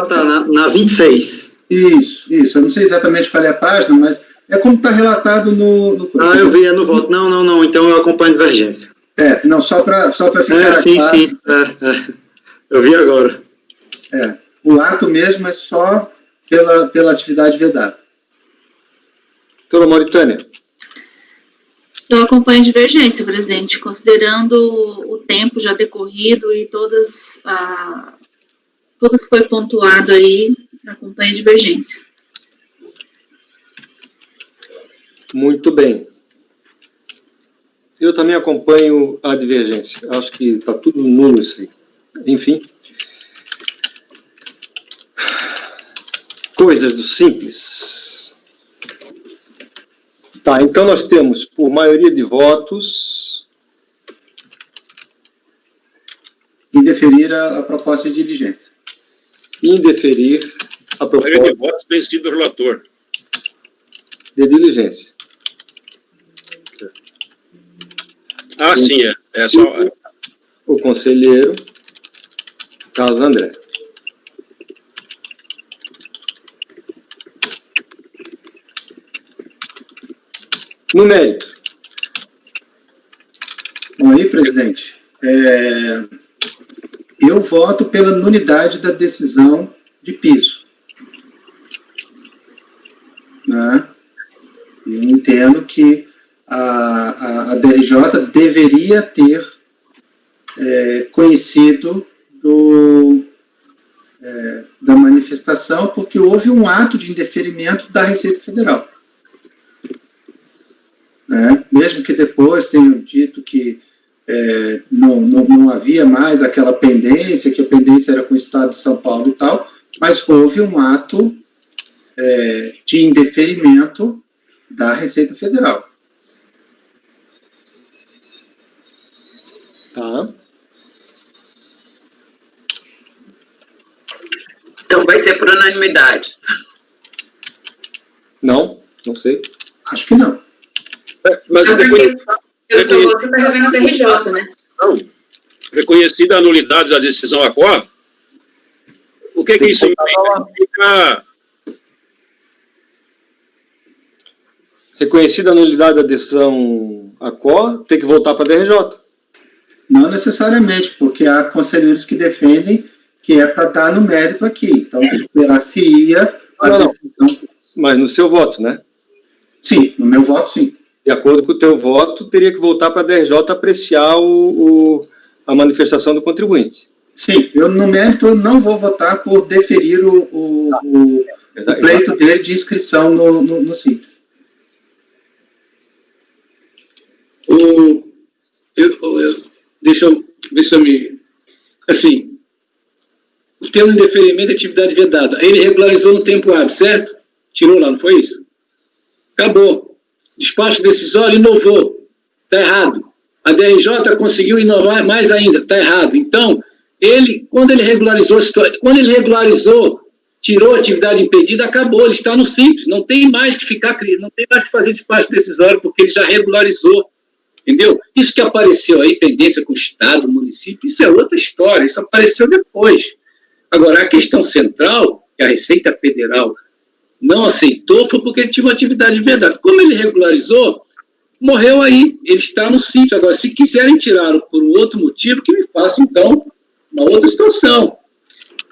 [SPEAKER 1] Tá, na 26.
[SPEAKER 4] Isso. Eu não sei exatamente qual é a página, mas é como está relatado no...
[SPEAKER 1] eu vi, é no voto. Não, então eu acompanho a divergência.
[SPEAKER 4] Não, só para ficar
[SPEAKER 1] sim,
[SPEAKER 4] claro.
[SPEAKER 1] Sim. Eu vi agora.
[SPEAKER 4] O ato mesmo é só pela atividade vedada.
[SPEAKER 2] Doutora Mauritânia.
[SPEAKER 7] Eu acompanho a divergência, presidente, considerando o tempo já decorrido e tudo que foi pontuado aí, acompanho a divergência.
[SPEAKER 2] Muito bem. Eu também acompanho a divergência. Acho que está tudo nulo isso aí. Enfim. Coisas do simples. Tá, então nós temos, por maioria de votos...
[SPEAKER 4] Indeferir a proposta de diligência.
[SPEAKER 2] Indeferir a proposta...
[SPEAKER 8] Maioria de votos vencido do relator.
[SPEAKER 2] De diligência.
[SPEAKER 8] Sim, é só...
[SPEAKER 2] O conselheiro Carlos André. No mérito.
[SPEAKER 4] Bom, aí, presidente, eu voto pela nulidade da decisão de piso. Né? Eu entendo que a DRJ deveria ter conhecido da manifestação, porque houve um ato de indeferimento da Receita Federal. Mesmo que depois tenham dito que não havia mais aquela pendência, que a pendência era com o Estado de São Paulo e tal, mas houve um ato de indeferimento da Receita Federal.
[SPEAKER 2] Tá.
[SPEAKER 6] Então vai ser por unanimidade.
[SPEAKER 2] Não sei.
[SPEAKER 4] Acho que não.
[SPEAKER 3] Pelo
[SPEAKER 8] Mas
[SPEAKER 3] seu voto, você está revendo a DRJ, né?
[SPEAKER 8] Reconhecida a nulidade da decisão ACOA, o que isso implica?
[SPEAKER 2] Reconhecida a nulidade da decisão ACOA, tem que voltar para a DRJ.
[SPEAKER 4] Não necessariamente, porque há conselheiros que defendem que é para dar no mérito aqui. Então, superaria a decisão.
[SPEAKER 2] Mas no seu voto, né?
[SPEAKER 4] Sim, no meu voto, sim.
[SPEAKER 2] De acordo com o teu voto, teria que voltar para a DRJ apreciar a manifestação do contribuinte.
[SPEAKER 4] Sim, no mérito eu não vou votar por deferir o pleito dele de inscrição no Simples.
[SPEAKER 5] Deixa eu ver se eu me... Assim, o termo de indeferimento é atividade vedada. Ele regularizou no tempo hábil, certo? Tirou lá, não foi isso? Acabou. Despacho decisório inovou. Está errado. A DRJ conseguiu inovar mais ainda. Está errado. Então, quando ele regularizou, tirou a atividade impedida, acabou. Ele está no Simples. Não tem mais que não tem mais que fazer despacho decisório, porque ele já regularizou. Entendeu? Isso que apareceu aí, pendência com o Estado, município, isso é outra história. Isso apareceu depois. Agora, a questão central, que a Receita Federal não aceitou, foi porque ele tinha uma atividade vedada. Como ele regularizou, morreu aí. Ele está no Simples. Agora, se quiserem tirá-lo por um outro motivo, que me façam, então, uma outra situação.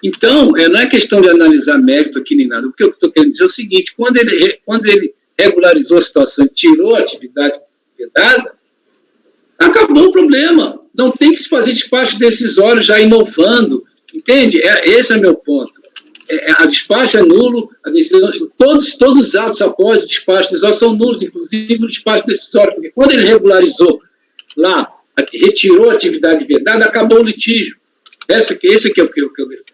[SPEAKER 5] Então, não é questão de analisar mérito aqui nem nada. O que eu estou querendo dizer é o seguinte, quando ele regularizou a situação e tirou a atividade vedada, acabou o problema. não tem que se fazer despacho decisório já inovando, entende? Esse é meu ponto. A despacho é nulo, a decisão, todos os atos após o despacho decisório são nulos, inclusive o despacho decisório, porque quando ele regularizou lá, retirou a atividade vedada, acabou o litígio. Esse aqui é o que eu defendo.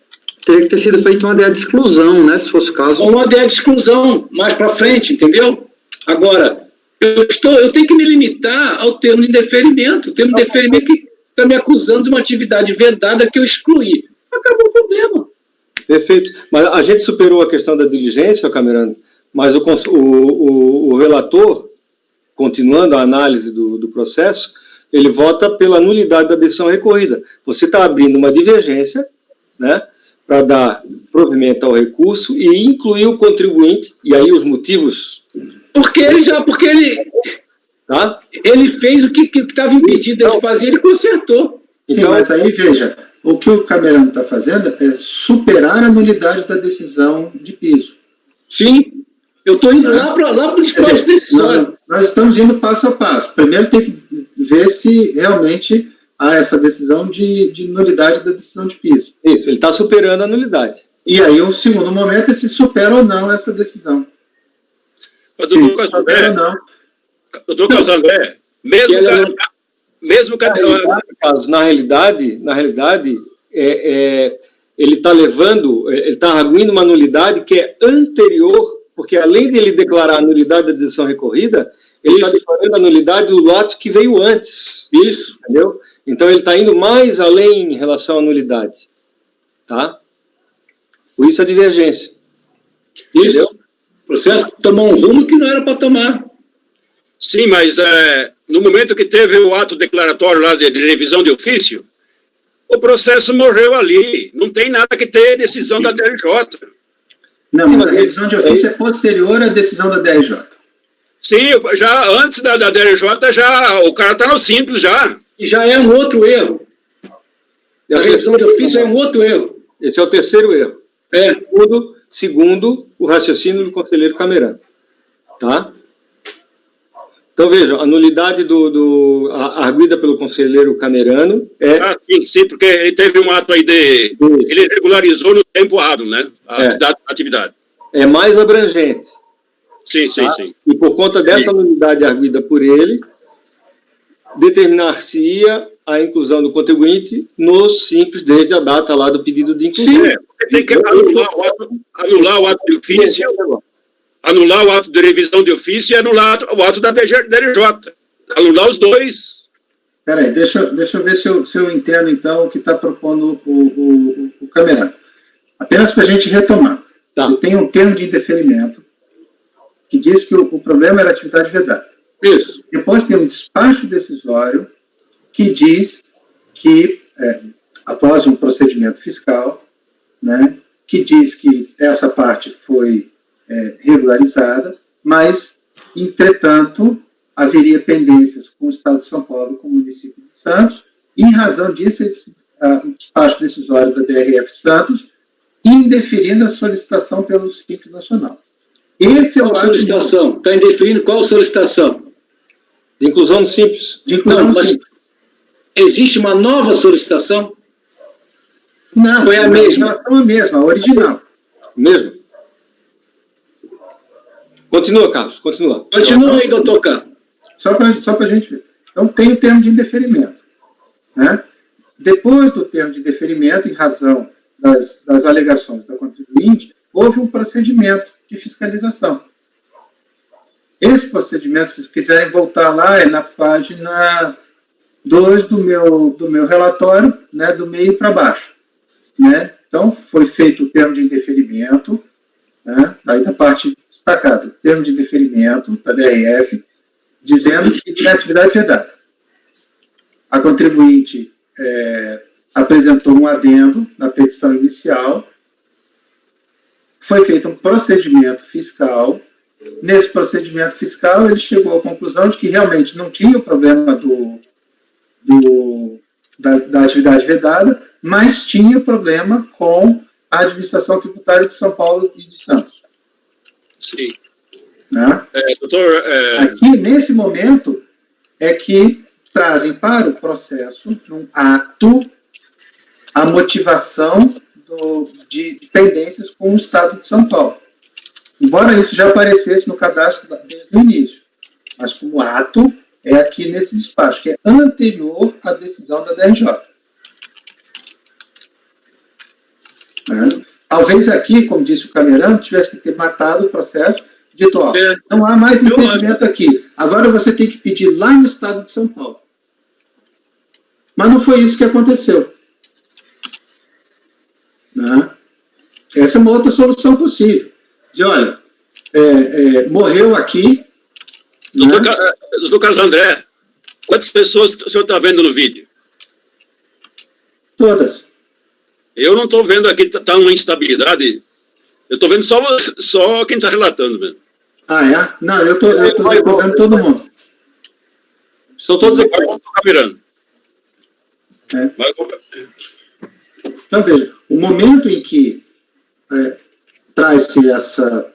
[SPEAKER 1] Teria que ter sido feita uma ideia de exclusão, né, se fosse o caso.
[SPEAKER 5] Uma ideia de exclusão, mais para frente, entendeu? Agora, eu tenho que me limitar ao termo de indeferimento. O termo de indeferimento que está me acusando de uma atividade vedada que eu excluí. Acabou o problema.
[SPEAKER 2] Perfeito. Mas a gente superou a questão da diligência, Camerano, mas o relator, continuando a análise do processo, ele vota pela nulidade da decisão recorrida. Você está abrindo uma divergência, né, para dar provimento ao recurso e incluir o contribuinte, e aí os motivos...
[SPEAKER 5] Porque
[SPEAKER 2] Tá?
[SPEAKER 5] Ele fez o que estava impedido de fazer, ele consertou.
[SPEAKER 4] Sim,
[SPEAKER 2] Então,
[SPEAKER 4] mas aí, veja, o que o Camerano está fazendo é superar a nulidade da decisão de piso.
[SPEAKER 5] Sim, eu estou indo lá para o despacho decisório.
[SPEAKER 4] Nós estamos indo passo a passo. Primeiro tem que ver se realmente há essa decisão de nulidade da decisão de piso.
[SPEAKER 2] Isso, ele está superando a nulidade.
[SPEAKER 4] E aí, o segundo momento é se supera ou não essa decisão.
[SPEAKER 8] Doutor Casagrande, mesmo
[SPEAKER 2] na realidade, ele está levando, ele está arguindo uma nulidade que é anterior, porque além de ele declarar a nulidade da decisão recorrida, ele está declarando a nulidade do ato que veio antes.
[SPEAKER 5] Isso.
[SPEAKER 2] Entendeu? Então ele está indo mais além em relação à nulidade. Tá? Por isso a divergência.
[SPEAKER 5] Isso. Entendeu? O processo tomou um rumo que não era para tomar.
[SPEAKER 8] Sim, mas no momento que teve o ato declaratório lá de revisão de ofício, o processo morreu ali. Não tem nada que ter decisão da DRJ.
[SPEAKER 4] Não, mas a revisão de ofício é posterior à decisão da DRJ.
[SPEAKER 8] Sim, já antes da DRJ, o cara está no simples já.
[SPEAKER 5] E já é um outro erro. A revisão de ofício é um outro erro.
[SPEAKER 2] Esse é o terceiro erro. Segundo o raciocínio do conselheiro Camerano. Tá? Então, vejam, a nulidade arguida pelo conselheiro Camerano é...
[SPEAKER 8] Ah, sim, porque ele teve um ato aí ele regularizou no tempo errado, né? A atividade.
[SPEAKER 2] É mais abrangente.
[SPEAKER 8] Sim,
[SPEAKER 2] tá?
[SPEAKER 8] sim.
[SPEAKER 2] E por conta dessa nulidade arguida por ele, determinar-se-ia a inclusão do contribuinte no simples desde a data lá do pedido de inclusão.
[SPEAKER 8] Sim, tem que anular o ato de ofício, anular o ato de revisão de ofício e anular o ato da DRJ. Anular os dois.
[SPEAKER 4] Peraí, deixa eu ver se eu entendo, então, o que está propondo o Camerano. Apenas para a gente retomar.
[SPEAKER 2] Tá.
[SPEAKER 4] Eu tenho um termo de indeferimento que diz que o problema era a atividade vedada.
[SPEAKER 5] Isso.
[SPEAKER 4] Depois tem um despacho decisório que diz que, após um procedimento fiscal, né, que diz que essa parte foi regularizada, mas, entretanto, haveria pendências com o Estado de São Paulo e com o município de Santos, e, em razão disso, o despacho decisório da DRF Santos, indeferindo a solicitação pelo Simples Nacional. Esse é o
[SPEAKER 5] solicitação? Está indeferindo qual solicitação?
[SPEAKER 2] De inclusão no Simples.
[SPEAKER 4] De inclusão no Simples.
[SPEAKER 5] Existe uma nova solicitação?
[SPEAKER 4] Não,
[SPEAKER 5] foi a mesma.
[SPEAKER 4] A mesma, a original.
[SPEAKER 2] Mesmo. Continua, Carlos, continua.
[SPEAKER 5] Continua aí, doutor Carlos.
[SPEAKER 4] Só para a gente ver. Então, tem o termo de indeferimento. Né? Depois do termo de indeferimento, em razão das alegações da contribuinte, houve um procedimento de fiscalização. Esse procedimento, se quiserem voltar lá, é na página 2 do meu relatório, né, do meio para baixo. Né? Então, foi feito o termo de indeferimento, né, aí na parte destacada, termo de indeferimento da DRF, dizendo que tinha atividade vedada. A contribuinte apresentou um adendo na petição inicial, foi feito um procedimento fiscal. Nesse procedimento fiscal, ele chegou à conclusão de que realmente não tinha o problema da atividade vedada, mas tinha problema com a administração tributária de São Paulo e de Santos.
[SPEAKER 8] Sim.
[SPEAKER 4] Né?
[SPEAKER 8] Doutor...
[SPEAKER 4] Aqui, nesse momento, é que trazem para o processo, num ato, a motivação de pendências com o Estado de São Paulo. Embora isso já aparecesse no cadastro desde o início, mas como ato é aqui nesse despacho, que é anterior à decisão da DRJ. Talvez aqui, como disse o Camerano, tivesse que ter matado o processo, dito, ó, não há mais impedimento aqui, agora você tem que pedir lá no Estado de São Paulo. Mas não foi isso que aconteceu. Essa é uma outra solução possível. De, olha, morreu aqui...
[SPEAKER 8] Doutor Carlos André, quantas pessoas o senhor está vendo no vídeo?
[SPEAKER 4] Todas.
[SPEAKER 8] Eu não estou vendo aqui, está uma instabilidade. Eu estou vendo só quem está relatando mesmo.
[SPEAKER 4] Ah, é? Não, eu estou vendo todo mundo.
[SPEAKER 2] Estão todos aqui.
[SPEAKER 8] Agora eu estou caminhando.
[SPEAKER 4] Então, veja, o momento em que traz-se essa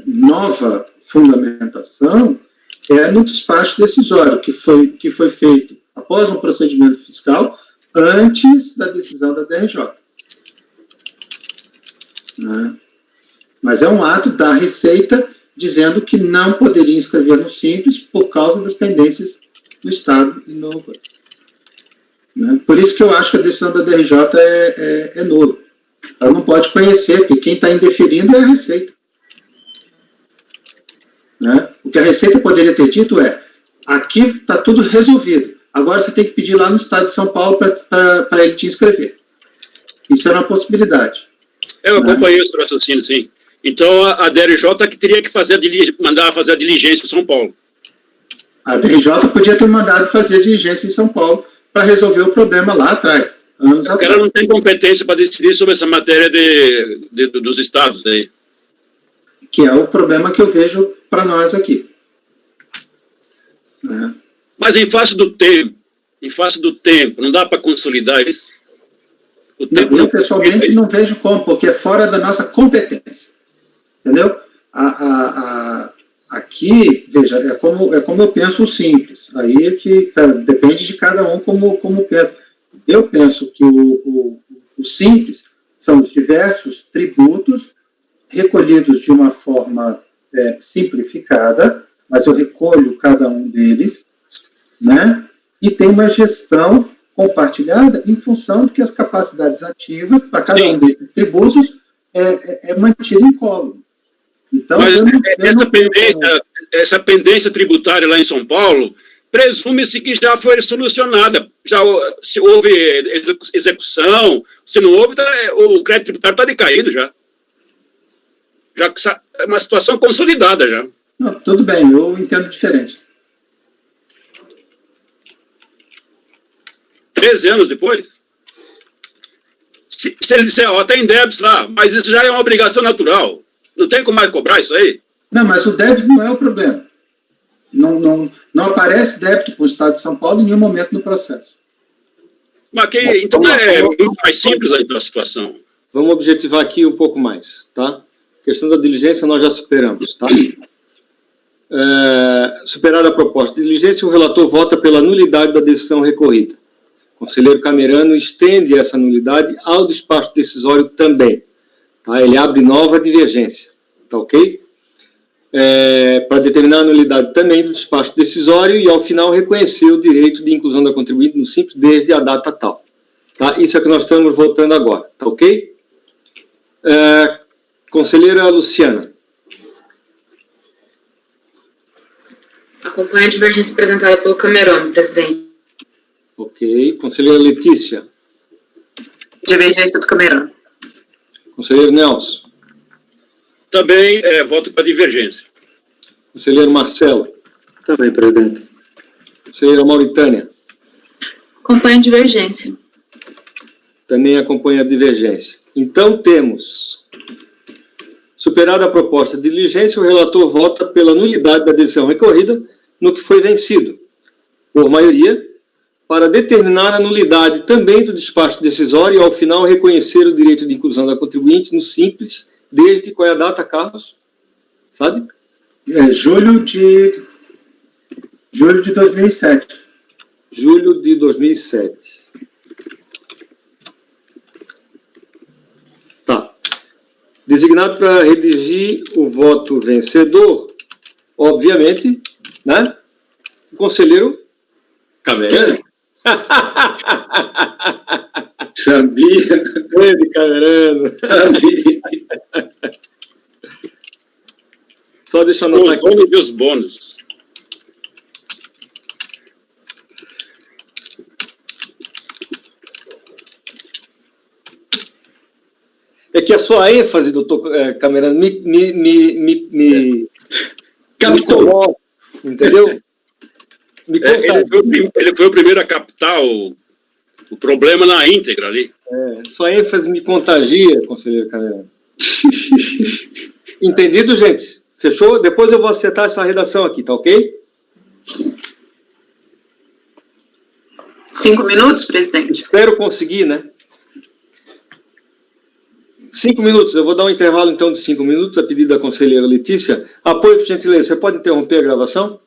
[SPEAKER 4] nova fundamentação é no despacho decisório, que foi feito após um procedimento fiscal, antes da decisão da DRJ. Mas é um ato da Receita dizendo que não poderia inscrever no Simples por causa das pendências do Estado e não... Por isso que eu acho que a decisão da DRJ é nula. Ela não pode conhecer, porque quem está indeferindo é a Receita. O que a Receita poderia ter dito é: aqui está tudo resolvido, agora você tem que pedir lá no Estado de São Paulo para ele te inscrever. Isso era uma possibilidade.
[SPEAKER 8] Eu acompanhei esse raciocínio, sim. Então, a DRJ que teria que mandar fazer a diligência em São Paulo.
[SPEAKER 4] A DRJ podia ter mandado fazer a diligência em São Paulo para resolver o problema lá atrás, anos atrás.
[SPEAKER 8] Porque ela não tem competência para decidir sobre essa matéria dos estados aí.
[SPEAKER 4] Que é o problema que eu vejo para nós aqui.
[SPEAKER 8] Mas em face do tempo, não dá para consolidar isso?
[SPEAKER 4] Eu, pessoalmente, não vejo como, porque é fora da nossa competência. Entendeu? Aqui, veja, é como eu penso o Simples. Aí é que depende de cada um como pensa. Eu penso que o Simples são os diversos tributos recolhidos de uma forma simplificada, mas eu recolho cada um deles, e tem uma gestão compartilhada em função de que as capacidades ativas para cada um desses tributos é mantida em colo. Então,
[SPEAKER 8] mas essa pendência tributária lá em São Paulo, presume-se que já foi solucionada. Já se houve execução, se não houve, o crédito tributário está decaído já. Já é uma situação consolidada já.
[SPEAKER 4] Não, tudo bem, eu entendo diferente.
[SPEAKER 8] 13 anos depois? Se ele disser, tem débitos lá, mas isso já é uma obrigação natural. Não tem como mais cobrar isso aí?
[SPEAKER 4] Não, mas o débito não é o problema. Não aparece débito para o Estado de São Paulo em nenhum momento no processo.
[SPEAKER 8] Mas então é muito mais simples a situação.
[SPEAKER 2] Vamos objetivar aqui um pouco mais, tá? A questão da diligência nós já superamos, tá? Superada a proposta de diligência, o relator vota pela nulidade da decisão recorrida. O conselheiro Camerano estende essa nulidade ao despacho decisório também. Tá? Ele abre nova divergência. Tá ok? Para determinar a nulidade também do despacho decisório e, ao final, reconhecer o direito de inclusão da contribuinte no Simples desde a data tal. Tá? Isso é o que nós estamos votando agora. Tá ok? Conselheira Luciana.
[SPEAKER 3] Acompanho a divergência apresentada pelo Camerano, presidente.
[SPEAKER 2] Ok. Conselheira Letícia.
[SPEAKER 6] Divergência do Camerano.
[SPEAKER 2] Conselheiro Nelson.
[SPEAKER 8] Também voto para divergência.
[SPEAKER 2] Conselheiro Marcelo.
[SPEAKER 1] Também, presidente.
[SPEAKER 2] Conselheira Mauritânia.
[SPEAKER 7] Acompanho a divergência.
[SPEAKER 2] Também acompanha a divergência. Então, temos, superada a proposta de diligência, o relator vota pela nulidade da decisão recorrida no que foi vencido, por maioria, para determinar a nulidade também do despacho decisório e, ao final, reconhecer o direito de inclusão da contribuinte no Simples, desde qual é a data, Carlos? Sabe?
[SPEAKER 4] Julho de 2007.
[SPEAKER 2] julho de 2007. Tá. Designado para redigir o voto vencedor, obviamente, né? O conselheiro Camerano.
[SPEAKER 5] Sabia.
[SPEAKER 2] Ele, Camerano.
[SPEAKER 5] Sabia.
[SPEAKER 2] Só deixa eu anotar
[SPEAKER 8] Os bônus e os bônus.
[SPEAKER 2] É que a sua ênfase, doutor Camerano, me coloca, entendeu?
[SPEAKER 8] Ele foi o primeiro a captar o problema na íntegra ali.
[SPEAKER 2] Sua ênfase me contagia, conselheiro Camerano. Entendido, gente? Fechou? Depois eu vou acertar essa redação aqui, tá ok?
[SPEAKER 6] 5 minutos, presidente?
[SPEAKER 2] Espero conseguir, né? 5 minutos. Eu vou dar um intervalo, então, de 5 minutos, a pedido da conselheira Letícia. Apoio, por gentileza. Você pode interromper a gravação?